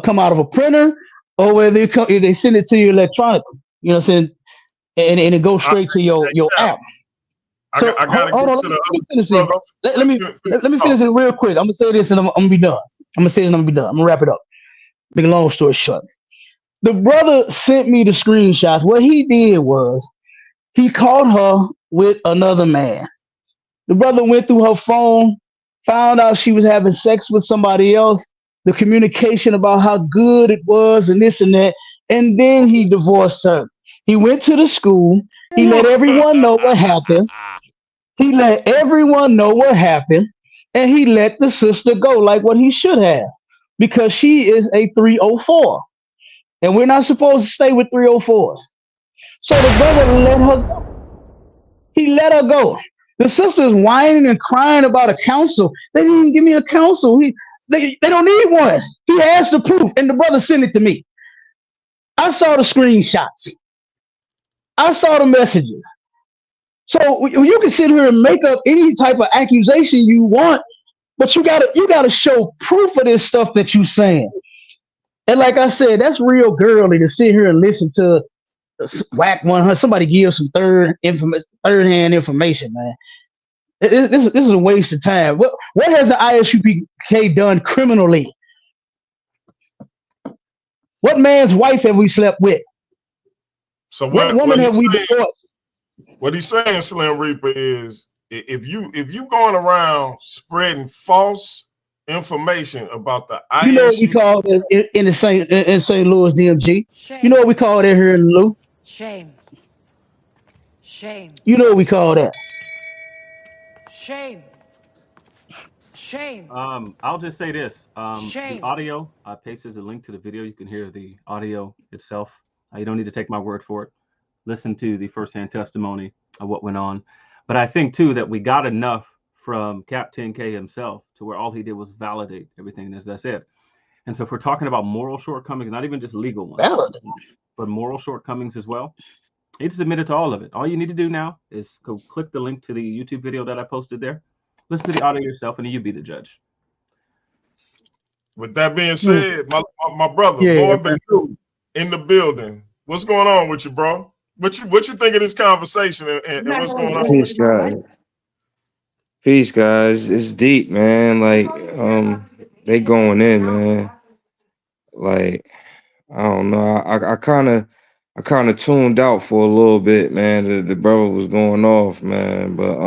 come out of a printer or whether they send it to you electronically. You know what I'm saying? And it goes straight to your app. So hold on, let me finish this, bro. Let me finish it real quick. I'm gonna say this and I'm gonna be done. I'm gonna wrap it up. Make a long story short. The brother sent me the screenshots. What he did was he caught her with another man. The brother went through her phone, found out she was having sex with somebody else, the communication about how good it was and this and that, and then he divorced her. He went to the school. He let everyone know what happened. He let everyone know what happened, and he let the sister go like what he should have, because she is a 304, and we're not supposed to stay with 304s. So the brother let her go. He let her go. The sister is whining and crying about a counsel. They didn't even give me a counsel. They don't need one. He has the proof, and the brother sent it to me. I saw the screenshots. I saw the messages. So you can sit here and make up any type of accusation you want, but you gotta show proof of this stuff that you're saying. And like I said, that's real girly to sit here and listen to whack 100. Somebody give some third-hand information, man. This is a waste of time. What has the ISUPK done criminally? What man's wife have we slept with? So what woman have we divorced? What he's saying, Slim Reaper, is if you going around spreading false information about the ISU, you know what we call it in St. Louis, DMG. Shame. You know what we call that here in Lou? Shame. Shame. You know what we call that? Shame. Shame. I'll just say this. Shame. The audio, I pasted the link to the video. You can hear the audio itself. You don't need to take my word for it. Listen to the firsthand testimony of what went on. But I think, too, that we got enough from Cap 10K himself to where all he did was validate everything, as I said. And so if we're talking about moral shortcomings, not even just legal ones, but moral shortcomings as well, he just admitted to all of it. All you need to do now is go click the link to the YouTube video that I posted there. Listen to the audio yourself, and then you be the judge. With that being said, my brother, Lord in the building. What's going on with you, bro? What you think of this conversation and what's going on? Peace, guys. Peace, guys. It's deep, man. Like, they going in, man. Like, I don't know. I kind of tuned out for a little bit, man. The brother was going off, man. But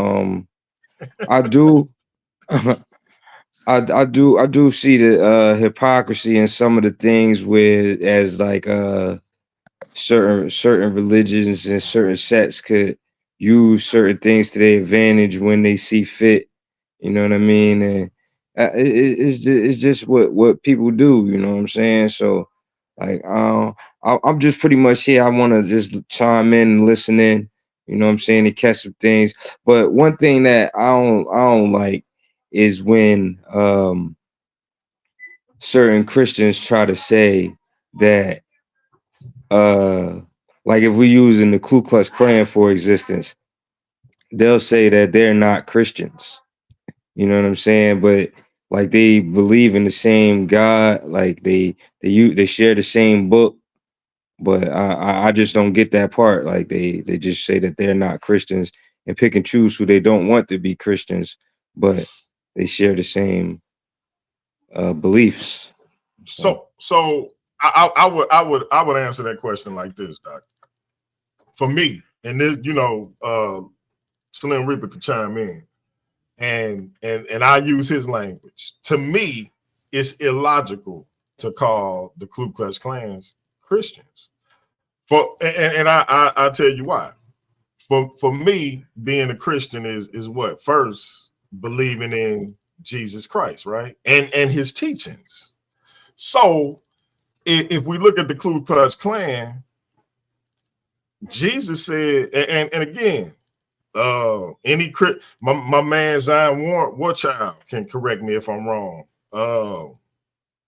I do I do see the hypocrisy in some of the things where as like certain religions and certain sects could use certain things to their advantage when they see fit. You know what I mean? And it's just what people do. You know what I'm saying? So like I'm just pretty much here. I want to just chime in and listen in. You know what I'm saying? And catch some things. But one thing that I don't like is when certain Christians try to say that like if we're using the Ku Klux Klan for existence, they'll say that they're not Christians. You know what I'm saying? But like they believe in the same God, like they share the same book, but I just don't get that part. Like they just say that they're not Christians and pick and choose who they don't want to be Christians, but they share the same beliefs. So I would answer that question like this, Doc. For me, and this, Slim Reaper could chime in, and I use his language. To me, it's illogical to call the Ku Klux Klans Christians. I tell you why. For me, being a Christian is what? First, believing in Jesus Christ, right? And his teachings. So if we look at the Ku Klux Klan, Jesus said, and again, my man Zion Warchild can correct me if I'm wrong.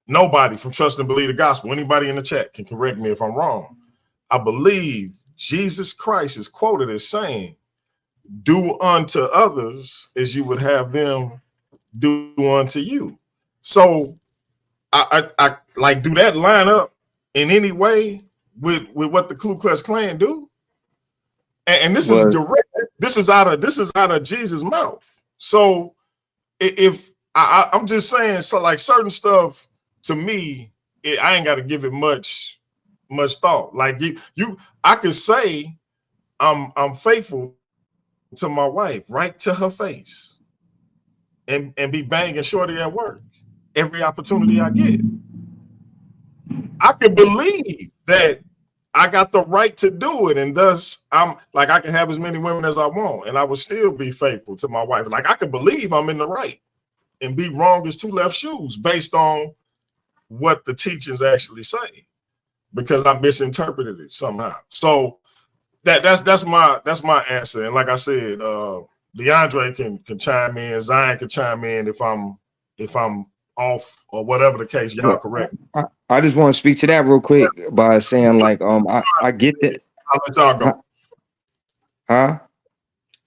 Nobody from Trust and Believe the Gospel, anybody in the chat can correct me if I'm wrong. I believe Jesus Christ is quoted as saying, "Do unto others as you would have them do unto you." So I like, do that line up in any way with what the Ku Klux Klan do? And this is direct. This is out of Jesus' mouth. So if I'm just saying, so like certain stuff to me, I ain't got to give it much thought. Like I could say I'm faithful to my wife right to her face, and be banging shorty at work every opportunity I get. I can believe that I got the right to do it, and thus I'm like, I can have as many women as I want, and I would still be faithful to my wife. Like I can believe I'm in the right and be wrong as two left shoes based on what the teachings actually say, because I misinterpreted it somehow. So that's my answer. And like I said, DeAndre can chime in, Zion can chime in if I'm off or whatever the case. Y'all correct. I just want to speak to that real quick by saying like I get that. I'll let y'all go. Huh?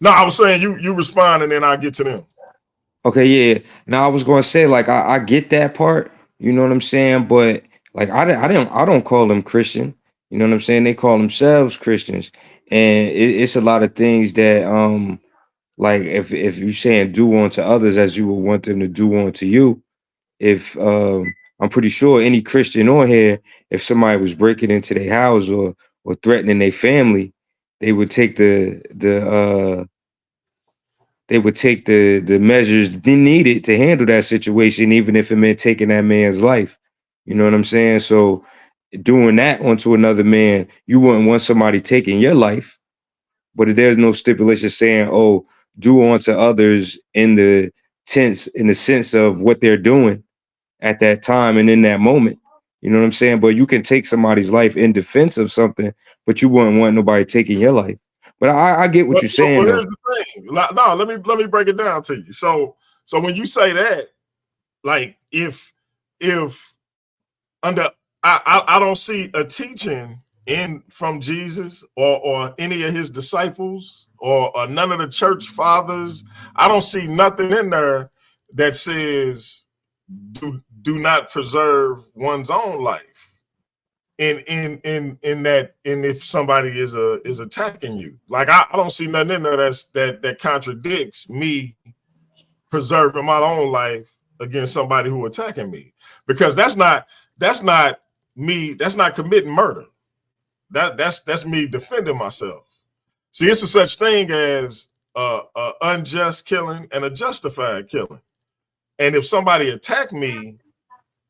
No, I was saying you respond and then I'll get to them. Okay, yeah. Now I was gonna say like I get that part, you know what I'm saying, but like I don't call them Christian, you know what I'm saying. They call themselves Christians, and it's a lot of things that like if you're saying do unto others as you would want them to do unto you, if I'm pretty sure any Christian on here, if somebody was breaking into their house or threatening their family, they would take the measures they needed to handle that situation, even if it meant taking that man's life. You know what I'm saying? So doing that onto another man, you wouldn't want somebody taking your life, but there's no stipulation saying, oh, do unto others in the sense of what they're doing at that time and in that moment. You know what I'm saying? But you can take somebody's life in defense of something, but you wouldn't want nobody taking your life. But I get what you're saying. Well, here's the thing. No, let me break it down to you. So when you say that, like if under I don't see a teaching from Jesus or any of his disciples or none of the church fathers. I don't see nothing in there that says do not preserve one's own life in that, and if somebody is attacking you. Like I don't see nothing in there that contradicts me preserving my own life against somebody who attacking me, because that's not me, that's not committing murder. That's me defending myself. See, it's a such thing as a unjust killing and a justified killing. And if somebody attack me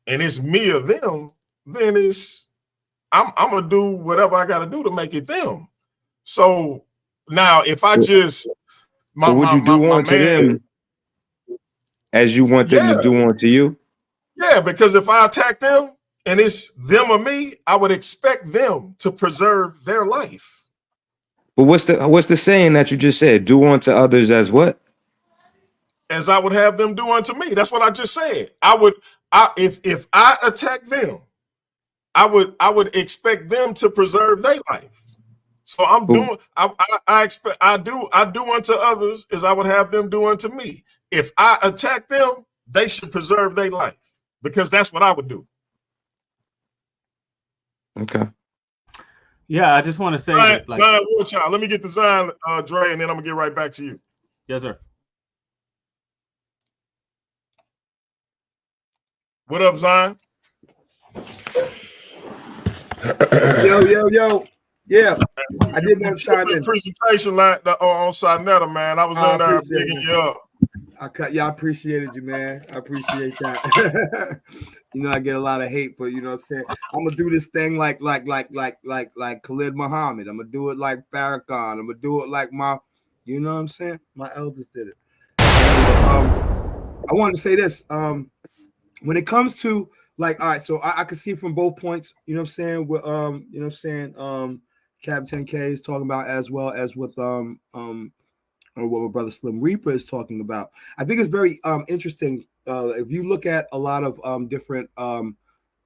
and it's me or them, then I'm gonna do whatever I gotta do to make it them. So now if I just But would you do unto them as you want them to do unto you? Yeah, because if I attack them and it's them or me, I would expect them to preserve their life. But what's the saying that you just said? Do unto others as what? As I would have them do unto me. That's what I just said. If I attack them, I would expect them to preserve their life. So I'm doing. I do unto others as I would have them do unto me. If I attack them, they should preserve their life because that's what I would do. Okay. Yeah, I just want to say, Zion, Warchild. Let me get the Zion, Dre, and then I'm gonna get right back to you. Yes, sir. What up, Zion? Yo. Yeah, I did want to chime in. Presentation line on Sinetta, man. I was in there digging you up. I appreciated you, man. I appreciate that. You know, I get a lot of hate, but you know what I'm saying? I'm gonna do this thing like Khalid Muhammad. I'm gonna do it like Farrakhan. I'm gonna do it like you know what I'm saying? My elders did it. I wanted to say this. When it comes to like, all right, so I can see from both points, you know what I'm saying? With you know what I'm saying, Captain 10K is talking about as well as with or what my brother Slim Reaper is talking about. I think it's very interesting. If you look at a lot of different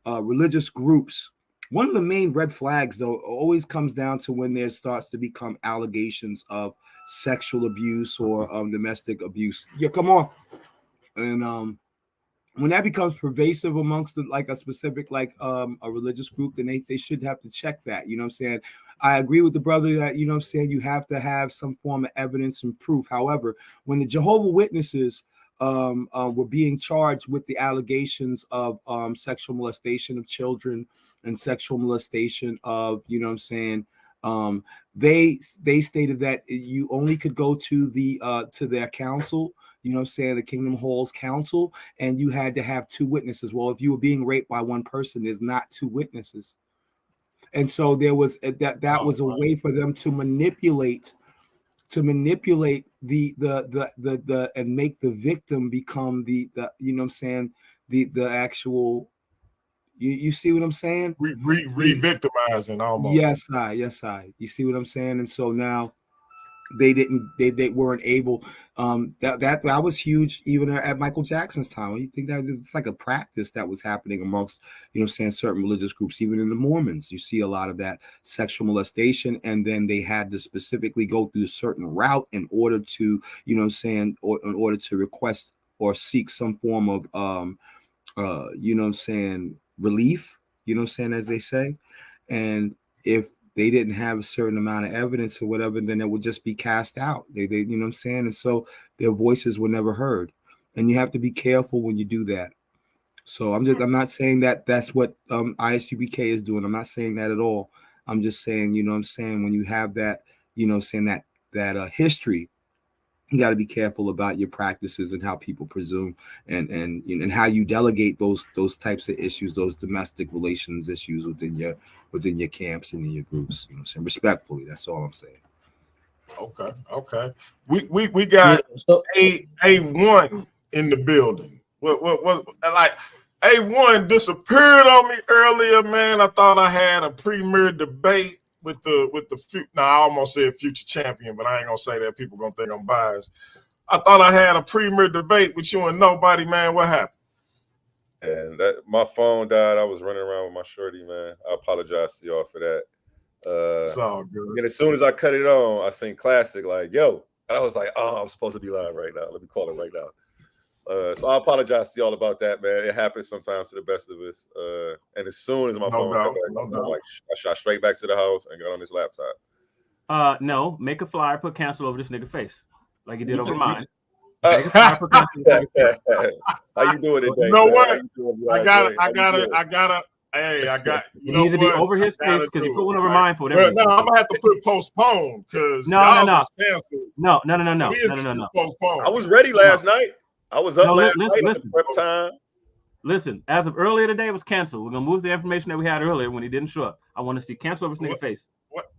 religious groups, one of the main red flags, though, always comes down to when there starts to become allegations of sexual abuse or domestic abuse. Yeah, come on. And when that becomes pervasive amongst like a specific a religious group, then they should have to check that. You know what I'm saying? I agree with the brother that, you know what I'm saying, you have to have some form of evidence and proof. However, when the Jehovah's Witnesses were being charged with the allegations of sexual molestation of children and sexual molestation of, you know what I'm saying, they stated that you only could go to their council, you know what I'm saying, the Kingdom Hall's council, and you had to have two witnesses. Well, if you were being raped by one person, there's not two witnesses. And so there was that was a way for them to manipulate the and make the victim become the you know what I'm saying, the actual, you see what I'm saying? Re-victimizing almost. Yes, you see what I'm saying? And so now they weren't able, that was huge even at Michael Jackson's time. You think that it's like a practice that was happening amongst, you know, saying certain religious groups, even in the Mormons, you see a lot of that sexual molestation, and then they had to specifically go through a certain route in order to, you know, saying, or in order to request or seek some form of you know what I'm saying, relief, you know what I'm saying, as they say. And if they didn't have a certain amount of evidence or whatever, then it would just be cast out. They you know what I'm saying? And so their voices were never heard. And you have to be careful when you do that. So I'm not saying that that's what ISUBK is doing. I'm not saying that at all. I'm just saying, you know what I'm saying, when you have that, you know, saying that history, you got to be careful about your practices and how people presume and how you delegate those types of issues, those domestic relations issues within your camps and in your groups. You know what I'm saying? Respectfully, that's all I'm saying. Okay. We got A1 in the building. What like A1 disappeared on me earlier, man. I thought I had a premier debate with the now I almost said future champion, but I ain't gonna say that. People gonna think I'm biased. I thought I had a premier debate with you and nobody, man. What happened? And that my phone died. I was running around with my shorty, man. I apologize to y'all for that. It's all good. And as soon as I cut it on, I seen Classic like, yo. And I was like, oh, I'm supposed to be live right now. Let me call it right now. So I apologize to y'all about that, man. It happens sometimes to the best of us. And as soon as my phone cut back, like, I shot straight back to the house and got on this laptop. No, make a flyer, put cancel over this nigga face, like you did over mine. Make a flyer, put cancel over How you doing today? You know what? I gotta Hey, I got. It needs to be over his face because he put one over mine for whatever But reason. no, I'm gonna have to put postpone because No. was canceled. No. His was postponed. I was ready last night. I was up last night at prep time. Listen, as of earlier today, it was canceled. We're gonna move the information that we had earlier when he didn't show up. I want to see cancel over his nigga face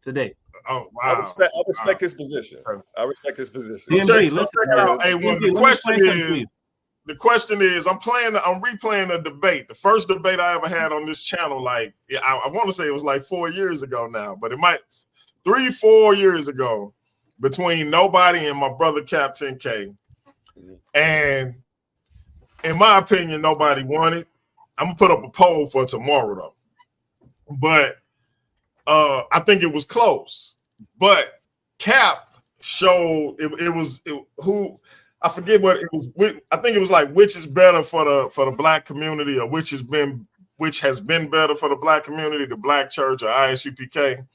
today. Oh wow! I respect his position. I respect his position. DMG, check it out. Hey, the question is, I'm replaying a debate. The first debate I ever had on this channel, like I want to say it was like 4 years ago now, but it might 3-4 years ago, between Nobody and my brother Cap 10K. And in my opinion, Nobody won it. I'm gonna put up a poll for tomorrow though. But I think it was close. But Cap showed I forget what it was. I think it was like which is better for the black community, or which has been better for the black community, the black church or ISUPK.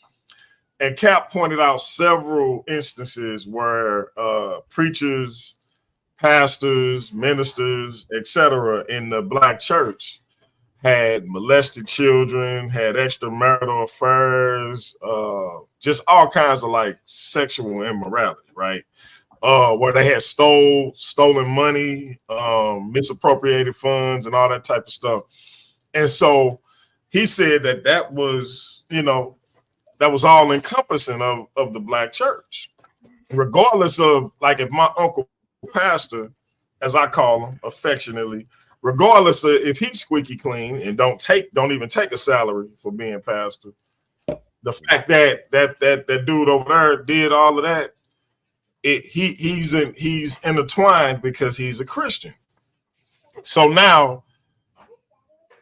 And Cap pointed out several instances where preachers, pastors, ministers, etc., in the black church had molested children, had extramarital affairs, just all kinds of like sexual immorality, right? Where they had stolen money, misappropriated funds, and all that type of stuff. And so he said that was, that was all encompassing of the black church, regardless of, like, if my uncle pastor, as I call him affectionately, regardless of if he's squeaky clean and don't even take a salary for being pastor, the fact that dude over there did all of that, he's intertwined because he's a Christian. So now,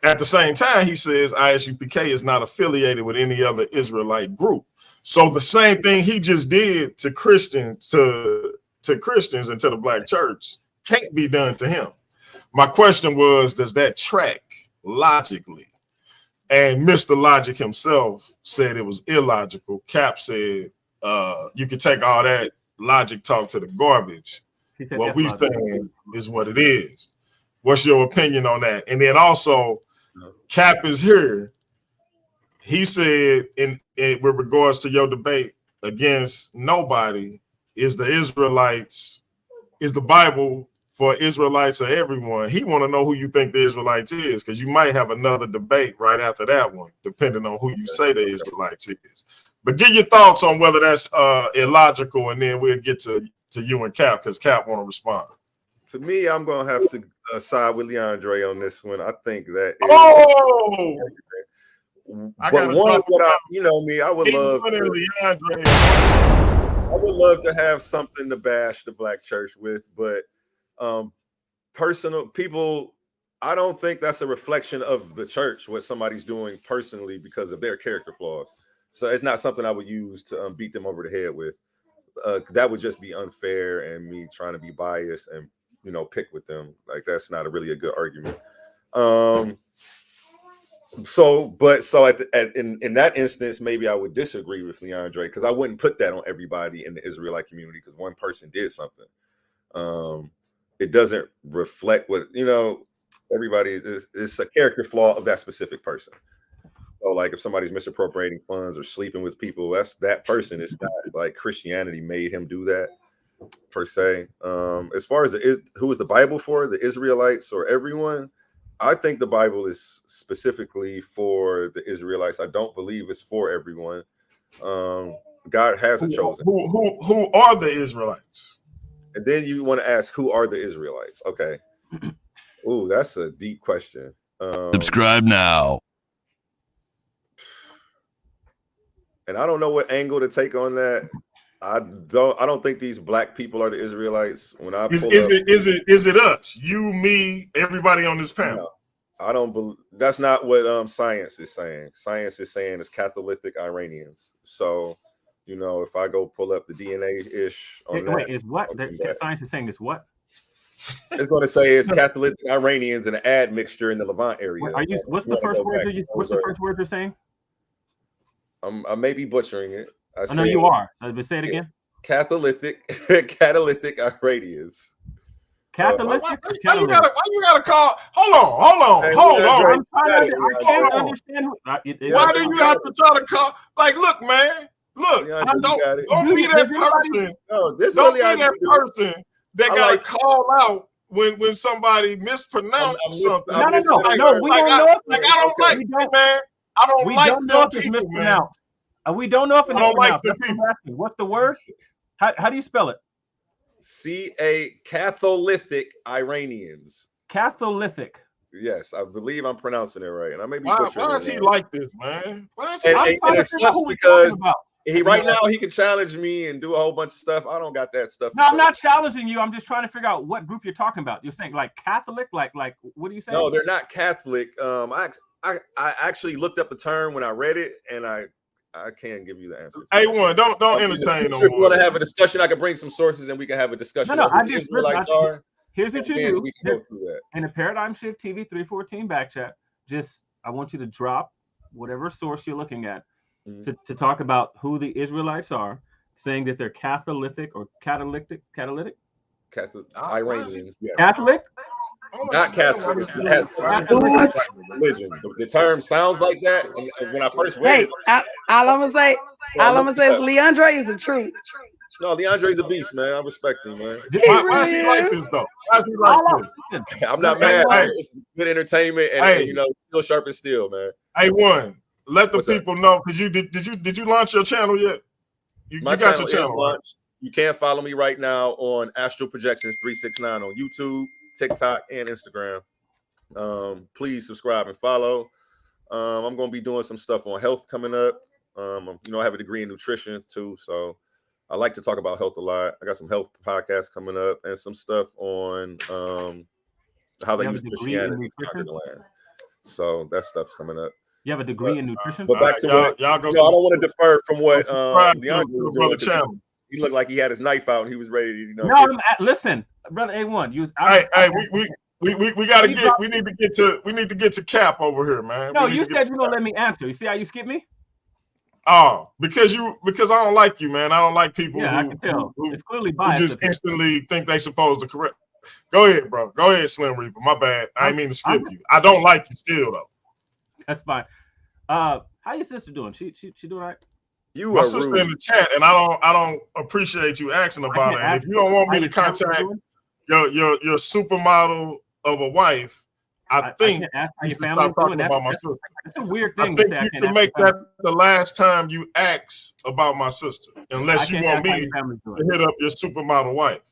at the same time, he says ISUPK is not affiliated with any other Israelite group. So the same thing he just did to Christians, to Christians and to the black church, can't be done to him. My question was, does that track logically? And Mr. Logic himself said it was illogical. Cap said you can take all that logic talk to the garbage. What we saying is what it is. What's your opinion on that? And then also, Cap is here. He said, in with regards to your debate against Nobody, is the Bible for Israelites or everyone? He want to know who you think the Israelites is, because you might have another debate right after that one, depending on who you say the Israelites is. But give your thoughts on whether that's illogical, and then we'll get to you and Cap, because Cap want to respond. To me, I'm gonna have to side with Leandre on this one. I think that. I would love to have something to bash the black church with, but personal people, I don't think that's a reflection of the church, what somebody's doing personally because of their character flaws. So it's not something I would use to beat them over the head with. That would just be unfair and me trying to be biased and pick with them. Like, that's not really a good argument. In that instance, maybe I would disagree with Leandre, because I wouldn't put that on everybody in the Israelite community because one person did something. It doesn't reflect what everybody is. It's a character flaw of that specific person. So, like, if somebody's misappropriating funds or sleeping with people, that's that person. It's not like Christianity made him do that per se. As far as who is the Bible for, the Israelites or everyone, I think the Bible is specifically for the Israelites. I don't believe it's for everyone. God hasn't chosen. Who are the Israelites? And then you want to ask, who are the Israelites? Okay. Ooh, that's a deep question. Subscribe now. And I don't know what angle to take on that. I don't think these black people are the Israelites. When I is it us, you, me, everybody on this panel? No, I don't believe that's not what science is saying. Science is saying it's Catholic Iranians. So, if I go pull up the DNA ish on wait, is what science is saying is what? It's going to say it's Catholic Iranians and an admixture in the Levant area. What's the first word you're saying? I may be butchering it. I know you are. But say it again. Catholic Iranians. Catholic. Why you gotta call? Hold on. I can't understand. Why do you have to try to call? Like, look, man. Look, don't be that person. Don't be that person that gotta call out when somebody mispronounced something. No. We don't know if I don't like it, man. I don't like them people, man. We don't know if it's I don't like mispronounced. them people. What's the word? How do you spell it? Catholic Iranians. Catholic. Yes, I believe I'm pronouncing it right, and I may be Why butchering is it he wrong. like this, man? And it sucks because right now he can challenge me and do a whole bunch of stuff. I don't got that stuff. No, I'm not challenging you. I'm just trying to figure out what group you're talking about. You're saying like Catholic, like what are you saying? No, they're not Catholic. I actually looked up the term when I read it, and I can't give you the answer. A1, don't entertain no more. If you want to have a discussion, I can bring some sources and we can have a discussion. No, on who the Israelites are. Here's what you do. We can go through that. In a Paradigm Shift TV 314 back chat, I want you to drop whatever source you're looking at to talk about who the Israelites are, saying that they're Catholic or catalytic. Iranians. Yes. Catholic? Not Catholic. It has religion. The term sounds like that. And when I first read it, all I'm gonna say is Leandre is the truth. No, Leandre's a beast, man. I respect him, man. Why is he like this, though? Why is he like this? I'm not mad. It's good entertainment, and you know, still sharp as steel, man. A1, let the people know, because did you launch your channel yet? You got your channel, right? You can follow me right now on Astral Projections 369 on YouTube, TikTok, and Instagram. Please subscribe and follow. I'm going to be doing some stuff on health coming up. You know, I have a degree in nutrition too, so I like to talk about health a lot. I got some health podcasts coming up and some stuff on how they use Christianity to conquer the land. So that stuff's coming up. You have a degree in nutrition? But back to what, I don't want to defer from what Leandre was doing. Channel. He looked like he had his knife out and he was ready to, you know. No, listen, brother A1. We need to get to Cap over here, man. No, you said you don't let me answer. You see how you skip me? Oh, because I don't like you, man. I don't like people I can tell. It's clearly biased. Who just instantly think they supposed to correct. Go ahead, bro. Go ahead, Slim Reaper. My bad. I didn't mean to skip you. I don't like you still, though. That's fine. How your sister doing? She doing all right? My sister in the chat, and I don't appreciate you asking about it. And if you don't want me to contact your supermodel of a wife, I think you should stop talking about my sister. It's a weird thing. I think you should make that the last time you ask about my sister, unless you want me to hit up your supermodel wife.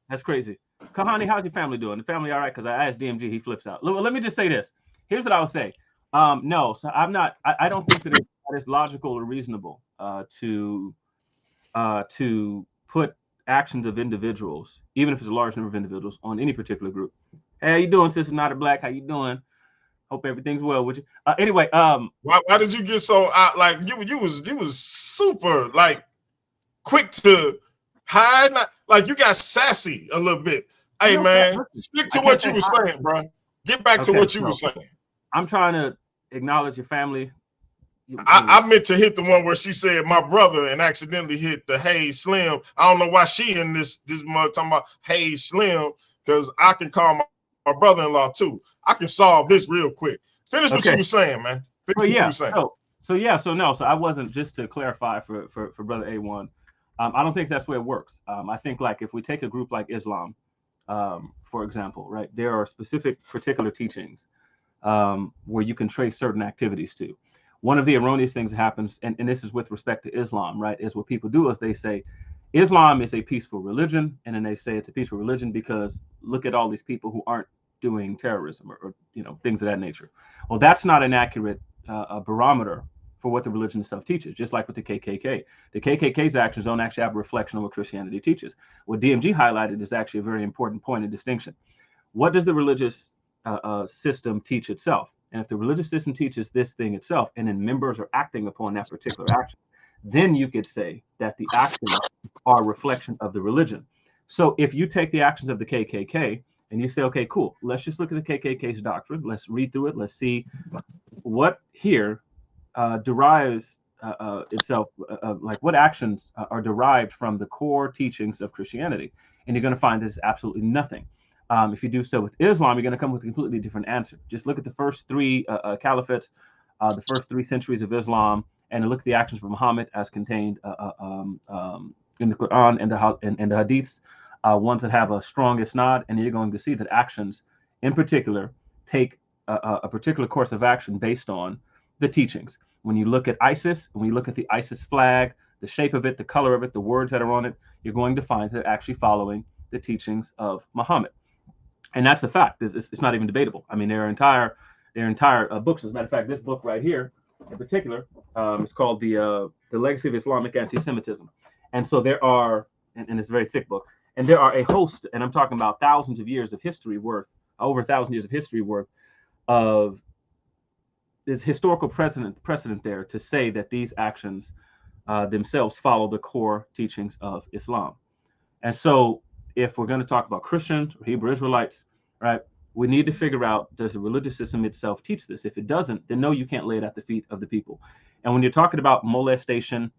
That's crazy. Kahani, how's your family doing? The family all right? Because I asked DMG, he flips out. Let me just say this. Here's what I would say. No, so I'm not. I don't think that it's logical or reasonable to put actions of individuals, even if it's a large number of individuals, on any particular group. Hey, how you doing, Sister Not a Black? How you doing? Hope everything's well with you. Anyway, why did you get so like you was super like quick to hide? Like you got sassy a little bit. Hey man, stick to what you were saying, bro. Get back to what you were saying. I'm trying to acknowledge your family. I meant to hit the one where she said my brother and accidentally hit the Hey Slim. I don't know why she in this mug talking about Hey Slim, because I can call my brother-in-law too. I can solve this real quick. Finish what you were saying, man. So I wasn't, just to clarify for brother A1. I don't think that's where it works. I think like if we take a group like Islam, for example, right, there are specific particular teachings where you can trace certain activities to. One of the erroneous things that happens, and this is with respect to Islam, right, is what people do is they say Islam is a peaceful religion, and then they say it's a peaceful religion because look at all these people who aren't doing terrorism or you know, things of that nature. Well, that's not an accurate barometer for what the religion itself teaches, just like with the KKK. The KKK's actions don't actually have a reflection on what Christianity teaches. What DMG highlighted is actually a very important point of distinction. What does the religious system teach itself? And if the religious system teaches this thing itself, and then members are acting upon that particular action, then you could say that the actions are a reflection of the religion. So if you take the actions of the KKK and you say, okay, cool, let's just look at the KKK's doctrine. Let's read through it. Let's see what here derives itself, like what actions are derived from the core teachings of Christianity. And you're going to find there's absolutely nothing. If you do so with Islam, you're going to come with a completely different answer. Just look at the first three caliphates, the first 3 centuries of Islam, and look at the actions of Muhammad as contained in the Quran and the Hadiths, ones that have a strong isnad, and you're going to see that actions, in particular, take a particular course of action based on the teachings. When you look at ISIS, when you look at the ISIS flag, the shape of it, the color of it, the words that are on it, you're going to find that they're actually following the teachings of Muhammad. And that's a fact. It's not even debatable. I mean, their entire books. As a matter of fact, this book right here, in particular, is called the Legacy of Islamic Anti-Semitism. And so there are, and it's a very thick book, and there are a host, and I'm talking about thousands of years of history worth, over 1,000 years of history worth of this historical precedent there to say that these actions themselves follow the core teachings of Islam. And so if we're going to talk about Christians or Hebrew Israelites, right, we need to figure out, does the religious system itself teach this? If it doesn't, then no, you can't lay it at the feet of the people. And when you're talking about molestation,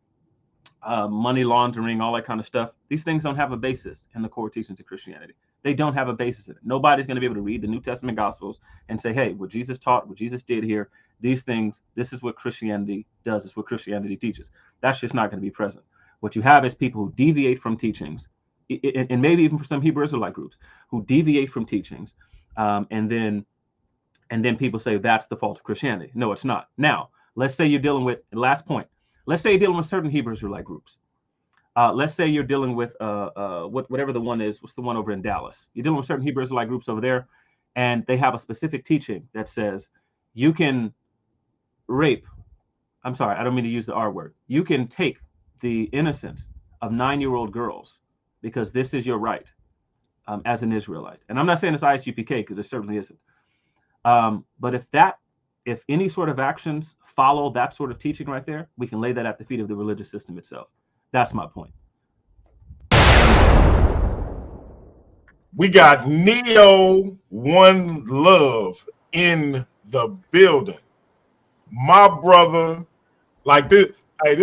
money laundering, all that kind of stuff, these things don't have a basis in the core teachings of Christianity. They don't have a basis in it. Nobody's going to be able to read the New Testament Gospels and say, hey, what Jesus taught, what Jesus did here, these things, this is what Christianity does, this is what Christianity teaches. That's just not going to be present. What you have is people who deviate from teachings, and maybe even for some Hebrew Israelite groups who deviate from teachings, and then people say that's the fault of Christianity. No, it's not. Now, let's say you're dealing with, last point, let's say you're dealing with certain Hebrew Israelite groups. Let's say you're dealing with whatever the one is. What's the one over in Dallas? You're dealing with certain Hebrew Israelite groups over there, and they have a specific teaching that says you can rape. I'm sorry, I don't mean to use the R word. You can take the innocence of 9-year-old girls because this is your right as an Israelite. And I'm not saying it's ISUPK because it certainly isn't. But if any sort of actions follow that sort of teaching right there, we can lay that at the feet of the religious system itself. That's my point. We got Neo One Love in the building. My brother, like this, I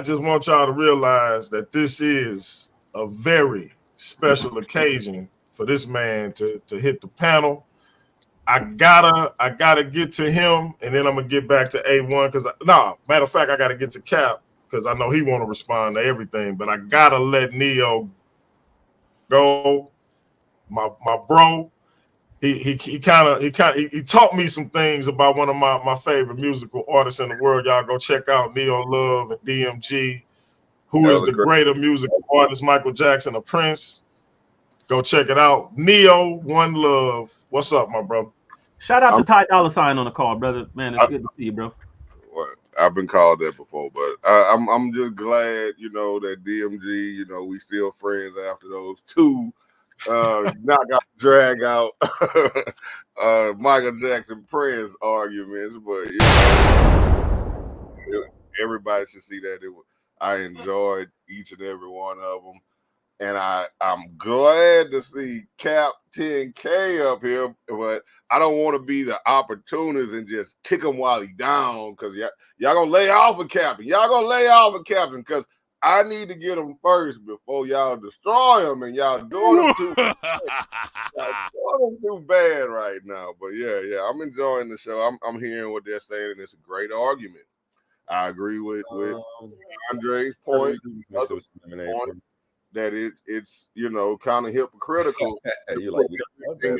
just want y'all to realize that this is a very special occasion for this man to hit the panel. I gotta get to him, and then I'm gonna get back to A1 because matter of fact, I gotta get to Cap because I know he want to respond to everything, but I gotta let Neo go. My bro, he taught me some things about one of my favorite musical artists in the world. Y'all go check out Neo Love and DMG, who is the greater musical artist, Michael Jackson or Prince. Go check it out. Neo One Love. What's up, my brother? Shout out to Ty Dolla $ign on the call, brother. Man, it's good to see you, bro. Well, I've been called that before, but I'm just glad, that DMG, we still friends after those two drag out Michael Jackson Prince arguments, but everybody should see that. I enjoyed each and every one of them. And I'm glad to see Cap 10K up here, but I don't want to be the opportunist and just kick him while he's down because y'all going to lay off a captain. Y'all going to lay off a captain because I need to get him first before y'all destroy him, and y'all doing him too bad right now. But yeah, I'm enjoying the show. I'm hearing what they're saying, and it's a great argument. I agree with Andre's point. That it's kind of hypocritical. Everything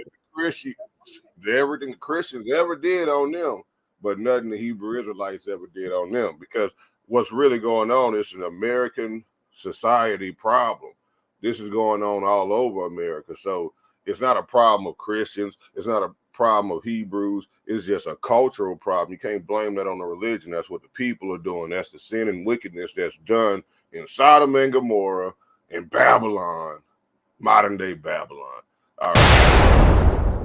the Christians ever did on them, but nothing the Hebrew Israelites ever did on them. Because what's really going on is an American society problem. This is going on all over America. So it's not a problem of Christians. It's not a problem of Hebrews. It's just a cultural problem. You can't blame that on the religion. That's what the people are doing. That's the sin and wickedness that's done in Sodom and Gomorrah, in Babylon, modern day Babylon. All right.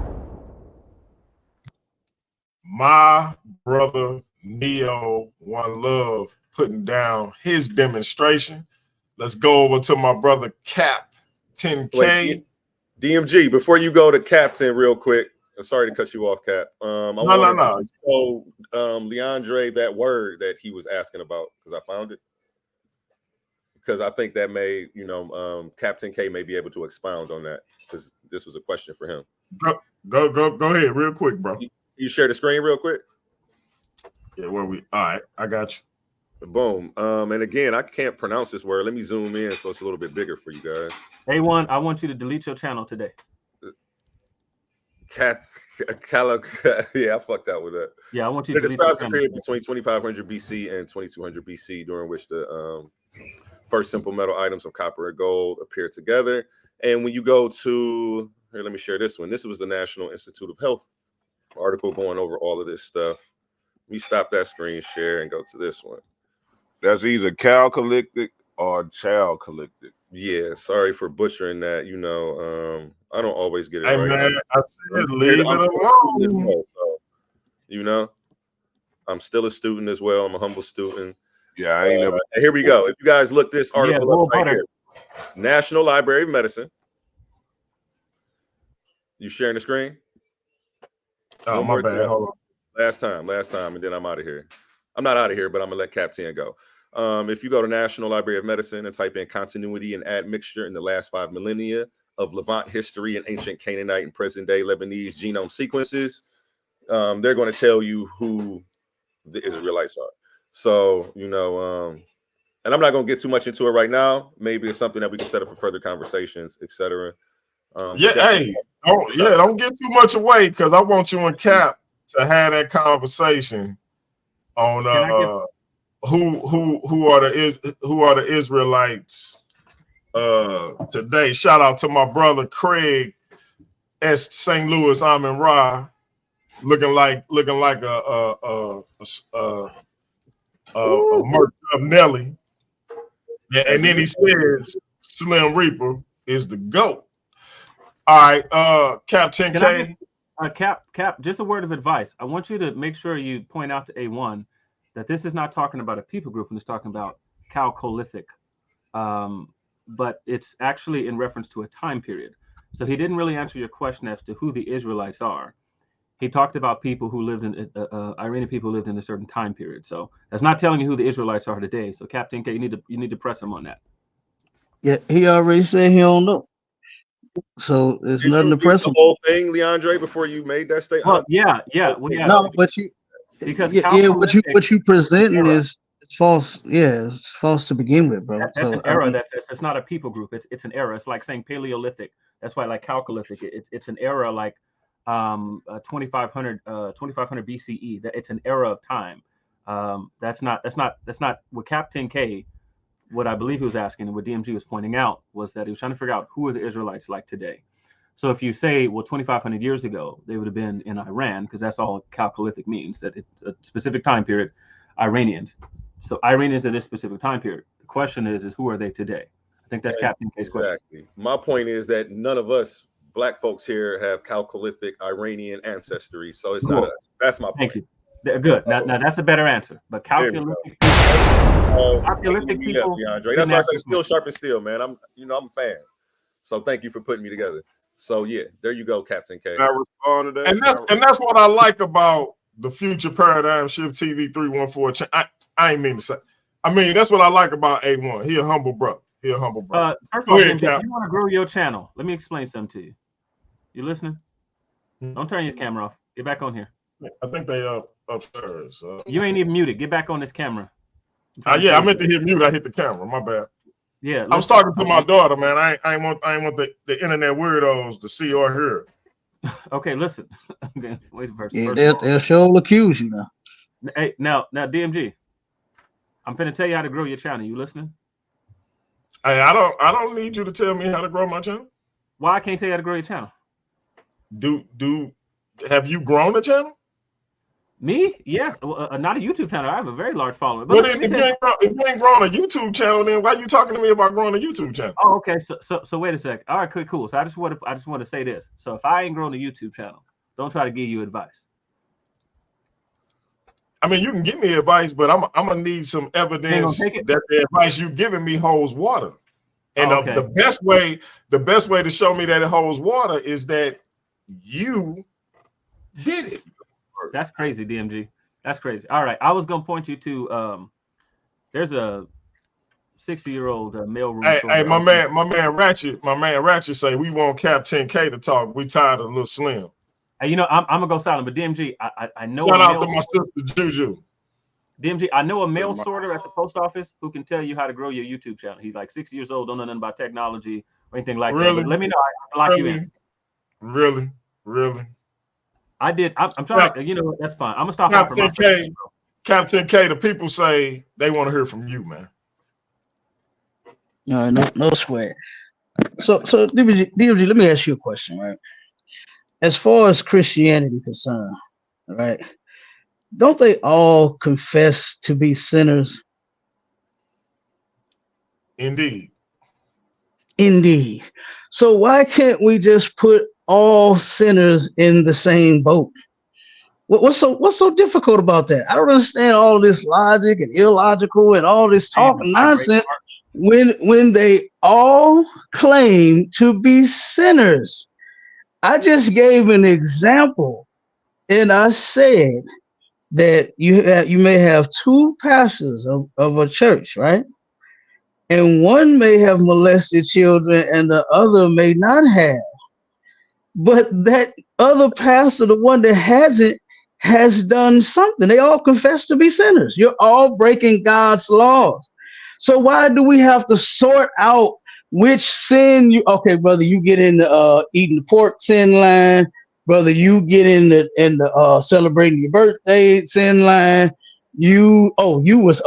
My brother Neo One Love putting down his demonstration. Let's go over to my brother Cap 10K. Wait, DMG, before you go to Captain real quick, sorry to cut you off, Cap. No. So Leandre, that word that he was asking about, because I found it. because I think that may, Captain K may be able to expound on that because this was a question for him. Go ahead, real quick, bro. You share the screen real quick. Yeah, all right, I got you. Boom. And again, I can't pronounce this word. Let me zoom in so it's a little bit bigger for you guys. A1, I want you to delete your channel today. Yeah, I fucked out with that. Yeah, I want you to describes the period between 2500 BC and 2200 BC, during which the first simple metal items of copper and gold appeared together. And when you go to here, let me share this one. This was the National Institute of Health article going over all of this stuff. Let me stop that screen share and go to this one. That's either chalcolithic or chalcolithic. Yeah, sorry for butchering that. I don't always get it right. Man, I said leave it alone. Well, so, I'm still a student as well. I'm a humble student. Yeah, I ain't never. Here we go. If you guys look this article up right here, National Library of Medicine. You sharing the screen? Oh, my bad. Hold on. Last time, and then I'm out of here. I'm not out of here, but I'm gonna let Captain go. If you go to National Library of Medicine and type in continuity and admixture in the last 5 millennia of Levant history and ancient Canaanite and present-day Lebanese genome sequences, they're going to tell you who the Israelites are. So, and I'm not going to get too much into it right now. Maybe it's something that we can set up for further conversations, etc. Don't get too much away because I want you and Cap to have that conversation on who are the Israelites today. Shout out to my brother Craig S. St. Louis Amin Ra, looking like a murked up Nelly. And then he says Slim Reaper is the GOAT. All right, Captain K. Cap, just a word of advice. I want you to make sure you point out to A1 that this is not talking about a people group, and it's talking about Chalcolithic. But it's actually in reference to a time period. So he didn't really answer your question as to who the Israelites are. He talked about people who lived in Iranian people who lived in a certain time period. So that's not telling you who the Israelites are today. So Captain K, you need to press him on that. Yeah, he already said he don't know. So it's nothing to press the whole thing, Leandre, before you made that statement. Well, yeah. No, but you what you presenting is false. Yeah, it's false to begin with, bro. That's an era. It's not a people group. It's an era. It's like saying Paleolithic. That's why like Chalcolithic. It's an era like 2500 BCE. That it's an era of time. That's not what Captain K. What I believe he was asking and what DMG was pointing out was that he was trying to figure out who are the Israelites like today. So if you say, well, 2,500 years ago, they would have been in Iran, because that's all Chalcolithic means, that it's a specific time period, Iranians. So Iranians in this specific time period. The question is who are they today? I think that's Captain K's question. Exactly. My point is that none of us Black folks here have Chalcolithic Iranian ancestry, so it's not us. That's my point. Thank you. Good. Now that's a better answer. But Chalcolithic people. DeAndre. That's why I say steel sharp and steel, man. I'm a fan. So thank you for putting me together. So yeah, there you go, Captain K. I respond to that. And that's what I like about the Future Paradigm Shift TV 314. I ain't mean to say. I mean, that's what I like about A1. He a humble brother. First of all, if you want to grow your channel, let me explain something to you. You listening? Don't turn your camera off. Get back on here. I think they are upstairs. You ain't even muted. Get back on this camera. I meant to hit mute. I hit the camera. My bad. Yeah, I was talking to my daughter, man. I ain't want the internet weirdos to see or hear. Okay, listen. Wait first. Yeah, they'll sure accuse you now. Hey, now, DMG. I'm finna tell you how to grow your channel. You listening? Hey, I don't need you to tell me how to grow my channel. Why I can't tell you how to grow your channel? Have you grown a channel? Me? Yes. Not a YouTube channel. I have a very large following. But if you ain't grown a YouTube channel, then why are you talking to me about growing a YouTube channel? Oh, okay. So wait a second. All right, cool. So I just want to say this. So if I ain't grown a YouTube channel, don't try to give you advice. I mean, you can give me advice, but I'm gonna need some evidence that the advice you giving me holds water. And the best way to show me that it holds water is that you did it. That's crazy, DMG. That's crazy. All right, I was gonna point you to there's a 60-year-old male room. Hey, my man Ratchet say we want Cap 10K to talk. We tired of Lil Slim. Hey, you know, I'm gonna go silent, but DMG, I know. Shout out to my sister Juju. DMG, I know a mail sorter at the post office who can tell you how to grow your YouTube channel. He's like 60 years old, don't know nothing about technology or anything like that. But let me know. I lock you in. Really? I did. I'm trying to, you know, that's fine. I'm gonna stop. Cap 10K. Cap 10K. The people say they want to hear from you, man. No sweat. So DMG, let me ask you a question, right? As far as Christianity concerned, right? Don't they all confess to be sinners? Indeed. So why can't we just put all sinners in the same boat? What's so difficult about that? I don't understand all this logic and illogical and all this talk and nonsense when they all claim to be sinners. I just gave an example, and I said that you may have two pastors of a church, right? And one may have molested children and the other may not have. But that other pastor, the one that hasn't, has done something. They all confess to be sinners. You're all breaking God's laws. So why do we have to sort out which sin okay, brother, you get in the eating the pork sin line, brother, you get in the celebrating your birthday sin line. You was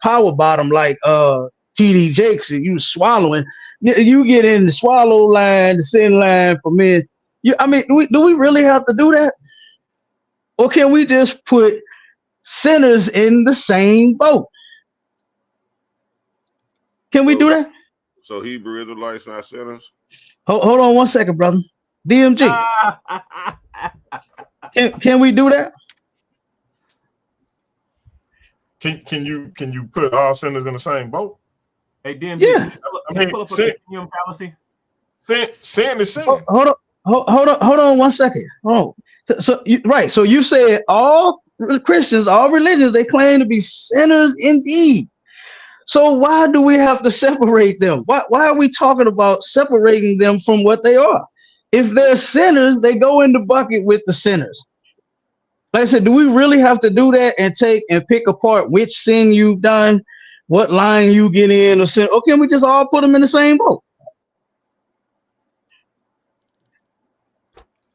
power bottom like TD Jakes, and you swallowing. You get in the swallow line, the sin line for men. Do we really have to do that? Or can we just put sinners in the same boat? Can we do that? So Hebrew Israelites not sinners? Hold on one second, brother. DMG. Can we do that? Can you put all sinners in the same boat? Hey, DMG. Yeah. Pull up a continuum fallacy. Sin is sin. Hold on one second. So you said all Christians, all religions, they claim to be sinners indeed. So why do we have to separate them? Why are we talking about separating them from what they are? If they're sinners, they go in the bucket with the sinners. Like I said, do we really have to do that and take and pick apart which sin you've done, what line you get in or sin? Or can we just all put them in the same boat?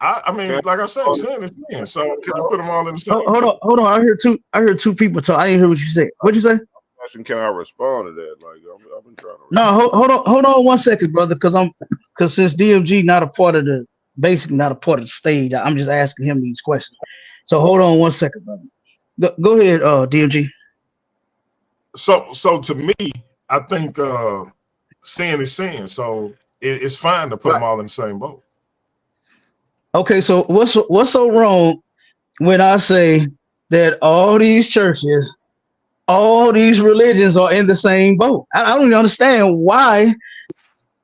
I mean, like I said, sin is sin. So can you put them all in the same? Hold on. I heard two people talk. I didn't hear what you said. What'd you say? Can I respond to that? Like I've been trying to. No, hold on one second, brother. Because since DMG not a part of the stage, I'm just asking him these questions. So hold on one second, brother. Go ahead, DMG. So to me, I think sin is sin. So it's fine to put them all in the same boat. Okay, so what's so wrong when I say that all these churches, all these religions are in the same boat? I don't understand why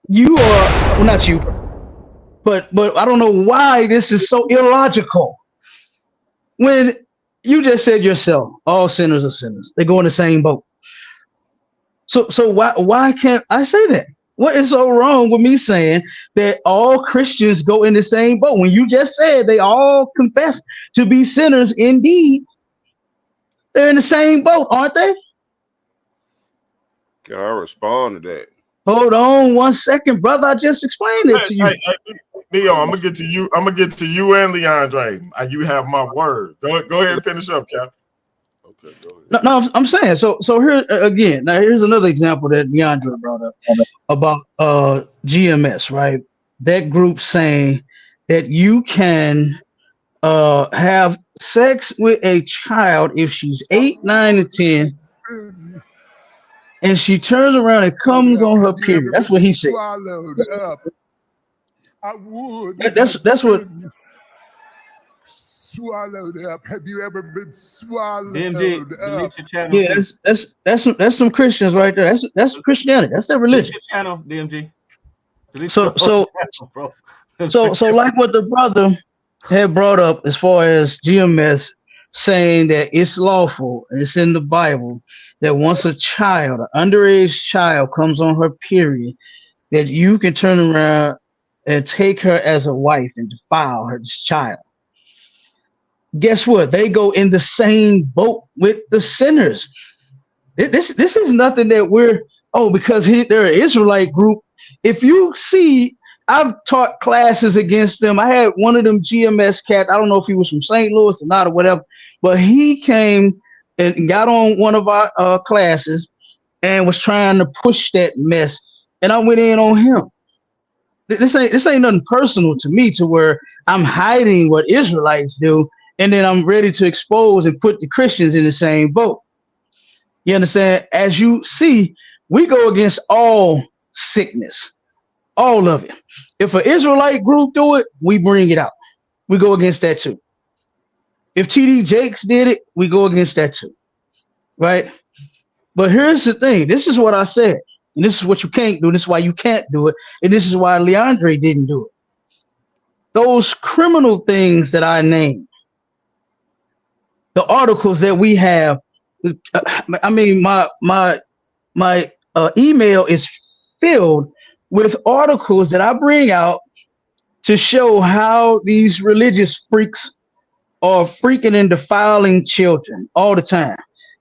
you are, well, not you, but I don't know why this is so illogical. When you just said yourself, all sinners are sinners. They go in the same boat. So why can't I say that? What is so wrong with me saying that all Christians go in the same boat when you just said they all confess to be sinners indeed? They're in the same boat, aren't they? Can I respond to that? Hold on one second, brother. I just explained it to you. Hey, Leo, I'm gonna get to you. I'm gonna get to you and Leandre. You have my word. Go ahead and finish up, Cap. Okay, go ahead. No, I'm saying so here again. Now here's another example that Leandre brought up about GMS, right? That group saying that you can have sex with a child if she's 8, 9, and 10, and she turns around and comes on her period. That's what he said. Swallowed up. I would. That's what. Swallowed up. Have you ever been swallowed DMG, up? Your channel Yeah, that's some Christians right there. That's Christianity. That's their religion. Your channel, DMG. So like what the brother had brought up as far as GMS saying that it's lawful and it's in the Bible that once a child, an underage child, comes on her period, that you can turn around and take her as a wife and defile her child. Guess what? They go in the same boat with the sinners. This is nothing that because they're an Israelite group. If you see, I've taught classes against them. I had one of them GMS cats. I don't know if he was from St. Louis or not or whatever, but he came and got on one of our classes and was trying to push that mess. And I went in on him. This ain't nothing personal to me to where I'm hiding what Israelites do, and then I'm ready to expose and put the Christians in the same boat. You understand? As you see, we go against all sickness, all of it. If an Israelite group do it, we bring it out. We go against that too. If TD Jakes did it, we go against that too. Right? But here's the thing. This is what I said. And this is what you can't do. This is why you can't do it. And this is why Leandre didn't do it. Those criminal things that I named, the articles that we have, I mean, my email is filled with articles that I bring out to show how these religious freaks are freaking and defiling children all the time,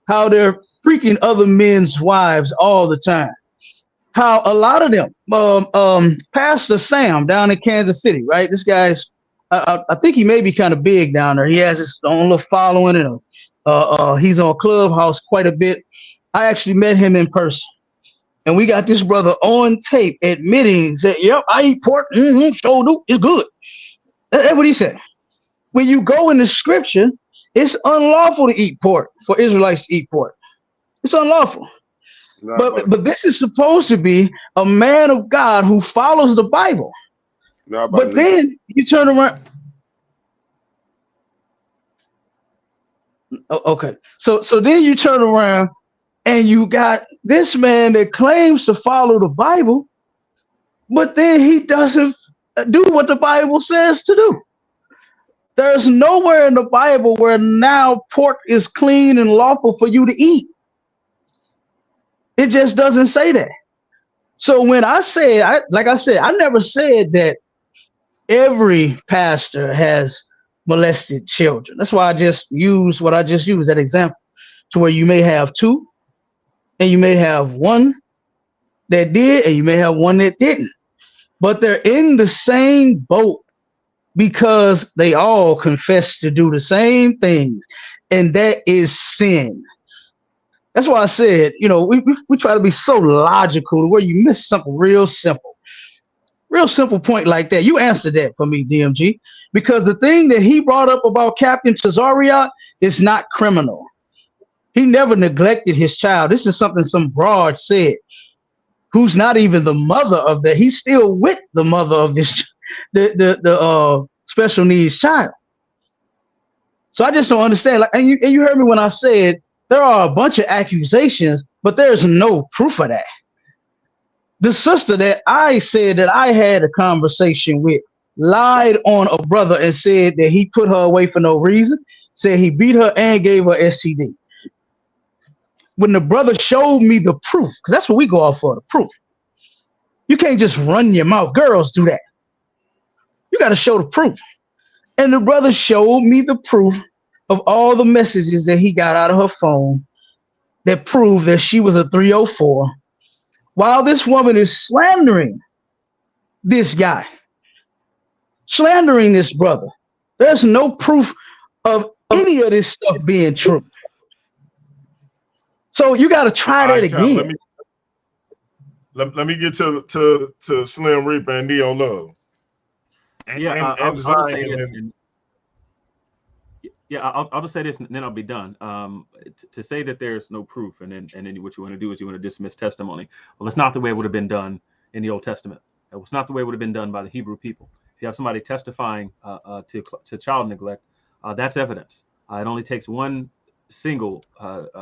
how they're freaking other men's wives all the time, how a lot of them, Pastor Sam down in Kansas City, right? This guy's, I think he may be kind of big down there. He has his own little following, and he's on Clubhouse quite a bit. I actually met him in person, and we got this brother on tape admitting that, yep, I eat pork. So do. It's good. That's what he said. When you go in the scripture, it's unlawful to eat pork, for Israelites to eat pork. It's unlawful. But this is supposed to be a man of God who follows the Bible. But then you turn around. Okay. So then you turn around and you got this man that claims to follow the Bible, but then he doesn't do what the Bible says to do. There's nowhere in the Bible where now pork is clean and lawful for you to eat. It just doesn't say that. So when I say, like I said, I never said that every pastor has molested children. That's why I just use what I just used, that example, to where you may have two, and you may have one that did, and you may have one that didn't. But they're in the same boat because they all confess to do the same things, and that is sin. That's why I said, we try to be so logical where you miss something real simple point like that. You answered that for me, DMG, because the thing that he brought up about Captain Tazariot is not criminal. He never neglected his child. This is something some broad said, who's not even the mother of that. He's still with the mother of this, the special needs child. So I just don't understand. And you heard me when I said there are a bunch of accusations, but there's no proof of that. The sister that I said that I had a conversation with lied on a brother and said that he put her away for no reason, said he beat her and gave her STD. When the brother showed me the proof, because that's what we go off for, the proof. You can't just run your mouth. Girls do that. You got to show the proof. And the brother showed me the proof of all the messages that he got out of her phone that proved that she was a 304, while this woman is slandering this guy, slandering this brother. There's no proof of any of this stuff being true. So you got to try that again. Let me get to Slim Reaper and Neo Love. I'll just say this, and then I'll be done. To say that there's no proof, and then what you want to do is you want to dismiss testimony. Well, that's not the way it would have been done in the Old Testament. It was not the way it would have been done by the Hebrew people. If you have somebody testifying to child neglect, that's evidence. It only takes one single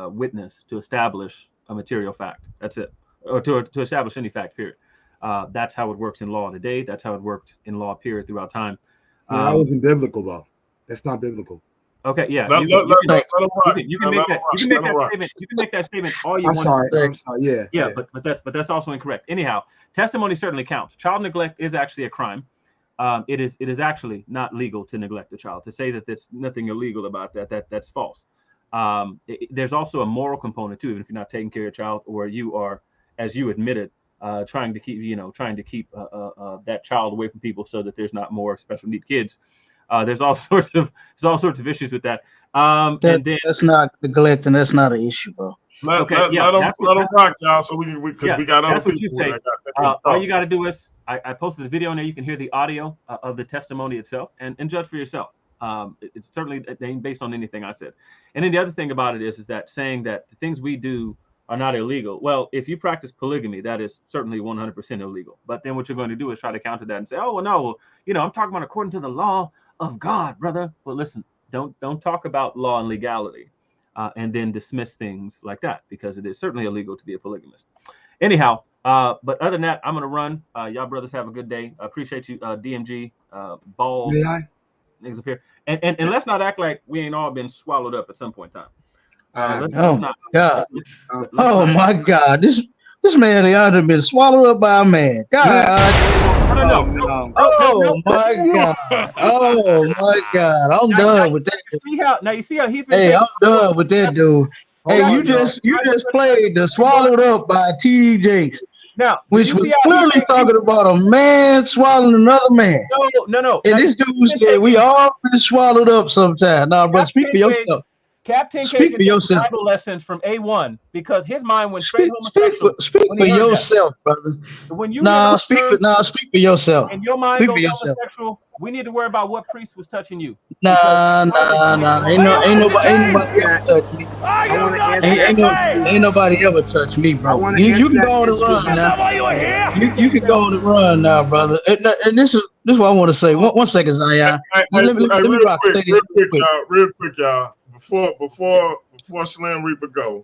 witness to establish a material fact. That's it, or to establish any fact. Period. That's how it works in law today. That's how it worked in law. Period. Throughout time. That wasn't biblical, though. That's not biblical. Okay, yeah. Let him rock. You can make that statement. You can make that statement all you want. I'm sorry. Yeah. But that's also incorrect. Anyhow, testimony certainly counts. Child neglect is actually a crime. It is actually not legal to neglect a child. To say that there's nothing illegal about that's false. There's also a moral component too, even if you're not taking care of your child, or you are, as you admitted, trying to keep that child away from people so that there's not more special need kids. There's all sorts of issues with that. And then that's not neglect, and that's not an issue, bro. Let them rock, y'all. So we got other people. Say. All you got to do is I posted the video in there. You can hear the audio of the testimony itself and judge for yourself. It's certainly ain't based on anything I said. And then the other thing about it is that saying that the things we do are not illegal. Well, if you practice polygamy, that is certainly 100% illegal. But then what you're going to do is try to counter that and say, oh, well, no, I'm talking about according to the law of God, brother. Well, listen, don't talk about law and legality and then dismiss things like that, because it is certainly illegal to be a polygamist. Anyhow, but other than that, I'm going to run. Y'all brothers have a good day. I appreciate you, DMG, Balls. Niggas up here. And let's not act like we ain't all been swallowed up at some point in time. My God. This man Leandro been swallowed up by a man. God. No. Oh my God. Oh my God. I'm done with that. Now you see how he's been. Hey, I'm done with that dude. Hey, you just played the Swallowed Up by TD Jakes. Now, which was clearly talking about a man swallowing another man. No. And this dude said we all been swallowed up sometime. Now, but speak for yourself. Captain Speak for yourself. Bible lessons from A1 because his mind went straight homosexual. Speak for yourself, brother. When you speak for yourself. And your mind goes homosexual, we need to worry about what priest was touching you. Nah. Ain't nobody ever touched me. Ain't nobody ever touched me, bro. You can go on the run now. You can go on the run now, brother. And this is what I want to say. One second, Zion. Let me rock. Real quick, y'all. Before Slim Reaper go,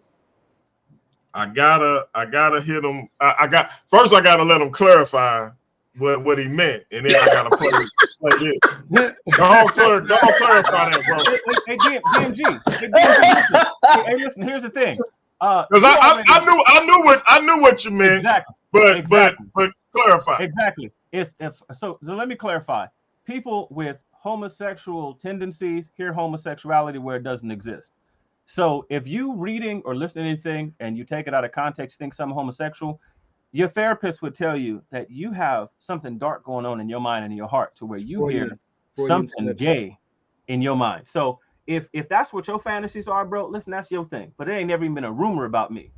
I gotta hit him. I gotta let him clarify what he meant, and then I gotta play this. Don't clarify that, bro. Hey, DMG. Hey, listen. Here's the thing. Because I knew what you meant. Exactly. But clarify. Exactly. So let me clarify. People with homosexual tendencies hear homosexuality where it doesn't exist. So if you reading or listening to anything and you take it out of context, think something homosexual, your therapist would tell you that you have something dark going on in your mind and in your heart to where you hear something gay in your mind. So if that's what your fantasies are, bro, listen, that's your thing. But it ain't never even been a rumor about me.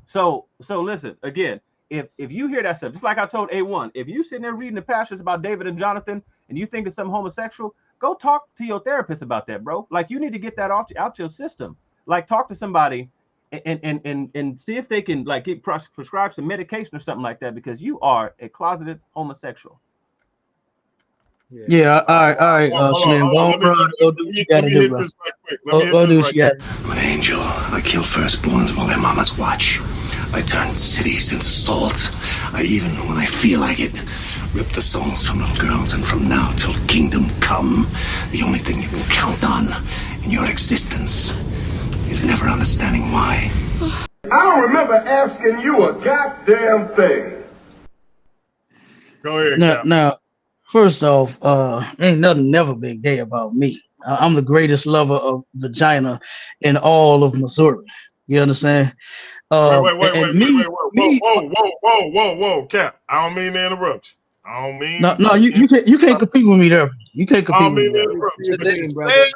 So listen, again, if you hear that stuff, just like I told A1, if you sitting there reading the passages about David and Jonathan and you think it's something homosexual, go talk to your therapist about that, bro. Like, you need to get that out your system. Like, talk to somebody and see if they can like get prescribed some medication or something like that, because you are a closeted homosexual. Yeah, all right, Slim. Go do what you gotta do, bro. Go do what you gotta do. I'm an angel. I kill firstborns while their mamas watch. I turn cities into salt. I even, when I feel like it, rip the souls from little girls, and from now till kingdom come, the only thing you can count on in your existence is never understanding why. I don't remember asking you a goddamn thing. Go ahead. Now, first off, ain't nothing never been gay about me. I'm the greatest lover of vagina in all of Missouri. You understand? Wait, whoa, Cap. I don't mean to interrupt you. I don't mean. No, you can't compete with me there. You can't compete with me there.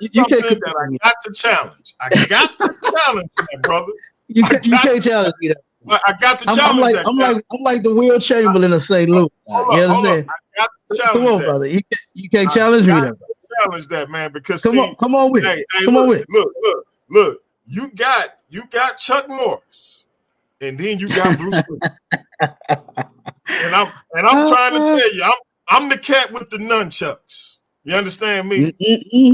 You can't compete with me. I got to challenge. I got to challenge that, brother. You can't challenge me there. I got to challenge that. I'm like the Will Chamberlain of St. Louis. You understand? I got to challenge Come on, that. brother. You can't challenge me there. Challenge that, man. Because come on with it. Come on with it. Look. You got Chuck Norris, and then you got Bruce Lee. and I'm trying to tell you, I'm the cat with the nunchucks. You understand me?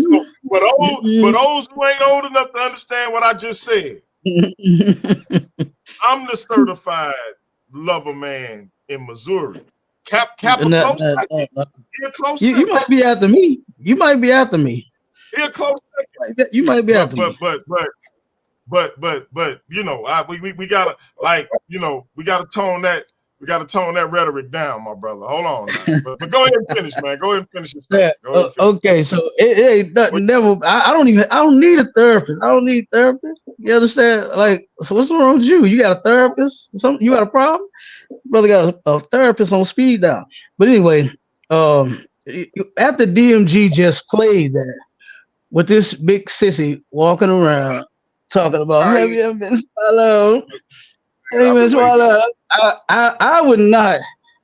So, for those who ain't old enough to understand what I just said, I'm the certified lover man in Missouri. Cap close. You might be after me. He a close second. You might be able to. But you know, we gotta, like, you know, we gotta tone that rhetoric down, my brother. Hold on now. But go ahead and finish, man. Go ahead and finish your Yeah, statement. okay, so it ain't nothing. Never. I don't need a therapist. I don't need therapist. You understand? Like, so what's wrong with you? You got a therapist? You got a problem? Brother got a therapist on speed dial. But anyway, after DMG just played that with this big sissy walking around talking about, have you ever been swallowed? Have you been swallowed? I would not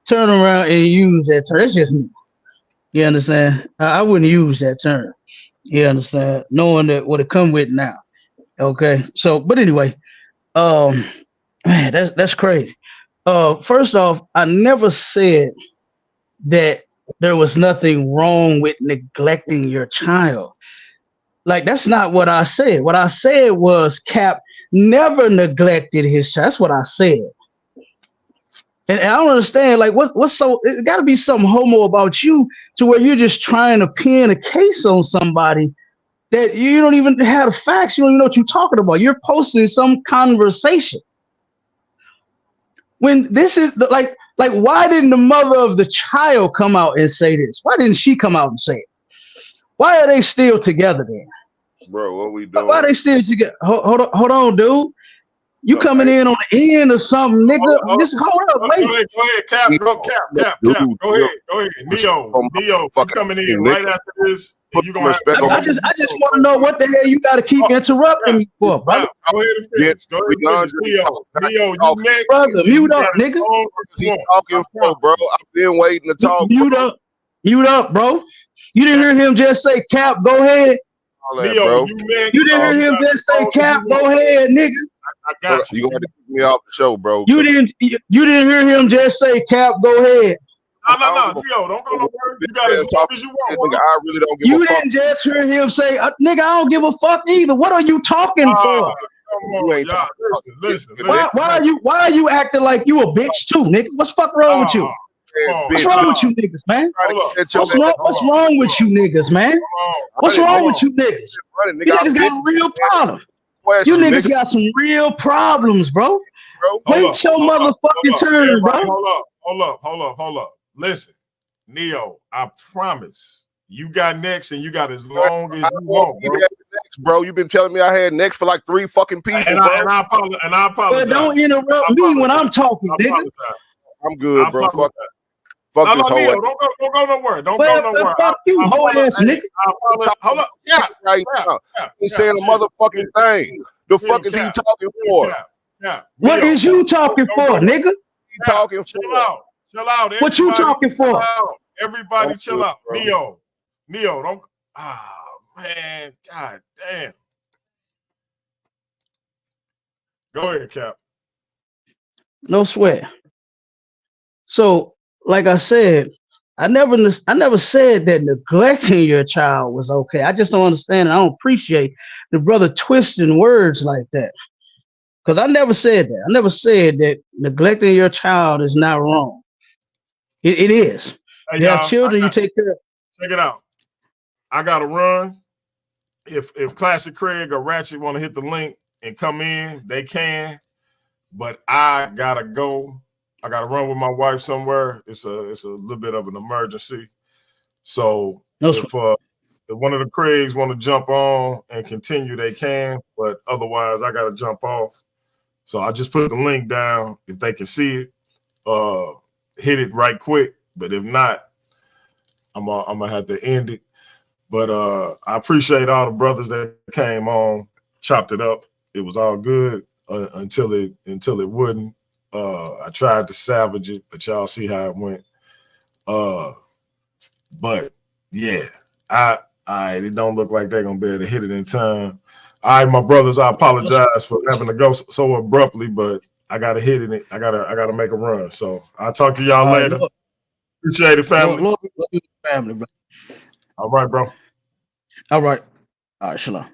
turn around and use that term. That's just me. You understand? I wouldn't use that term. You understand? Knowing that what it come with now. Okay. So, but anyway, man, that's crazy. First off, I never said that there was nothing wrong with neglecting your child. Like, that's not what I said. What I said was Cap never neglected his child. That's what I said. And I don't understand, like, what's so, it got to be something homo about you to where you're just trying to pin a case on somebody that you don't even have the facts. You don't even know what you're talking about. You're posting some conversation. When this is like, why didn't the mother of the child come out and say this? Why didn't she come out and say it? Why are they still together then? Bro, what we doing? Why are they still together? Hold on, dude. You coming in on the end or something, nigga? Just hold up, wait. Go ahead, Cap. Go ahead. Neo, you coming in right after this. You gonna I just want to know what the hell you got to keep interrupting me for, brother. Go ahead and finish. Go ahead and finish. Neo, you next. Brother, mute up, nigga. He's talking for, bro. I've been waiting to talk. Mute up, bro. You didn't hear him just say, Cap, go ahead. Neo, you didn't hear him just say, Cap, go ahead, nigga. I got you. You gonna have to kick me off the show, bro. You didn't hear him just say, Cap, go ahead. No, Neo, don't go nowhere. You got as long as you want. I really don't give a fuck. You didn't just hear him say, nigga, I don't give a fuck either. What are you talking for? Come on, y'all. Listen. Why are you acting like you a bitch too, nigga? What's fuck wrong with you? What's wrong with you niggas, man? What's wrong with you niggas, man? What's wrong with you niggas? You niggas got a real problem. You niggas got some real problems, bro. Wait your motherfucking turn, bro. Hold up. Listen, Neo, I promise you got next and you got as long as you want, bro. Bro, you've been telling me I had next for like 3 fucking people. And I apologize. But don't interrupt me when I'm talking, nigga. I'm good, bro. Fuck this whole Neo, don't go nowhere. Don't go nowhere. Fuck you, whole ass nigga. Hold up. Right now. He's saying a motherfucking thing. The fuck is he talking for? What is you talking for, nigga? He talking for. Chill out. What you talking for? Everybody chill out. Neo, don't. Man, god damn. Go ahead, Cap. No sweat. So, like I said, I never said that neglecting your child was okay. I just don't understand. I don't appreciate the brother twisting words like that. Because I never said that. I never said that neglecting your child is not wrong. It is. Hey, you have children, you take care of. Check it out. I gotta run. If Classic Craig or Ratchet want to hit the link and come in, they can. But I gotta go. I gotta run with my wife somewhere. It's a little bit of an emergency. So if one of the Craigs want to jump on and continue, they can. But otherwise, I gotta jump off. So I just put the link down if they can see it. Hit it right quick. But if not, I'm gonna have to end it. But I appreciate all the brothers that came on, chopped it up. It was all good until it wouldn't. I tried to salvage it, but y'all see how it went. But yeah, it don't look like they're gonna be able to hit it in time. All right, my brothers, I apologize for having to go so abruptly, but I gotta hit it. I gotta make a run. So I'll talk to y'all later. Appreciate it, family. Family, bro. All right, bro. All right. All right, shalom.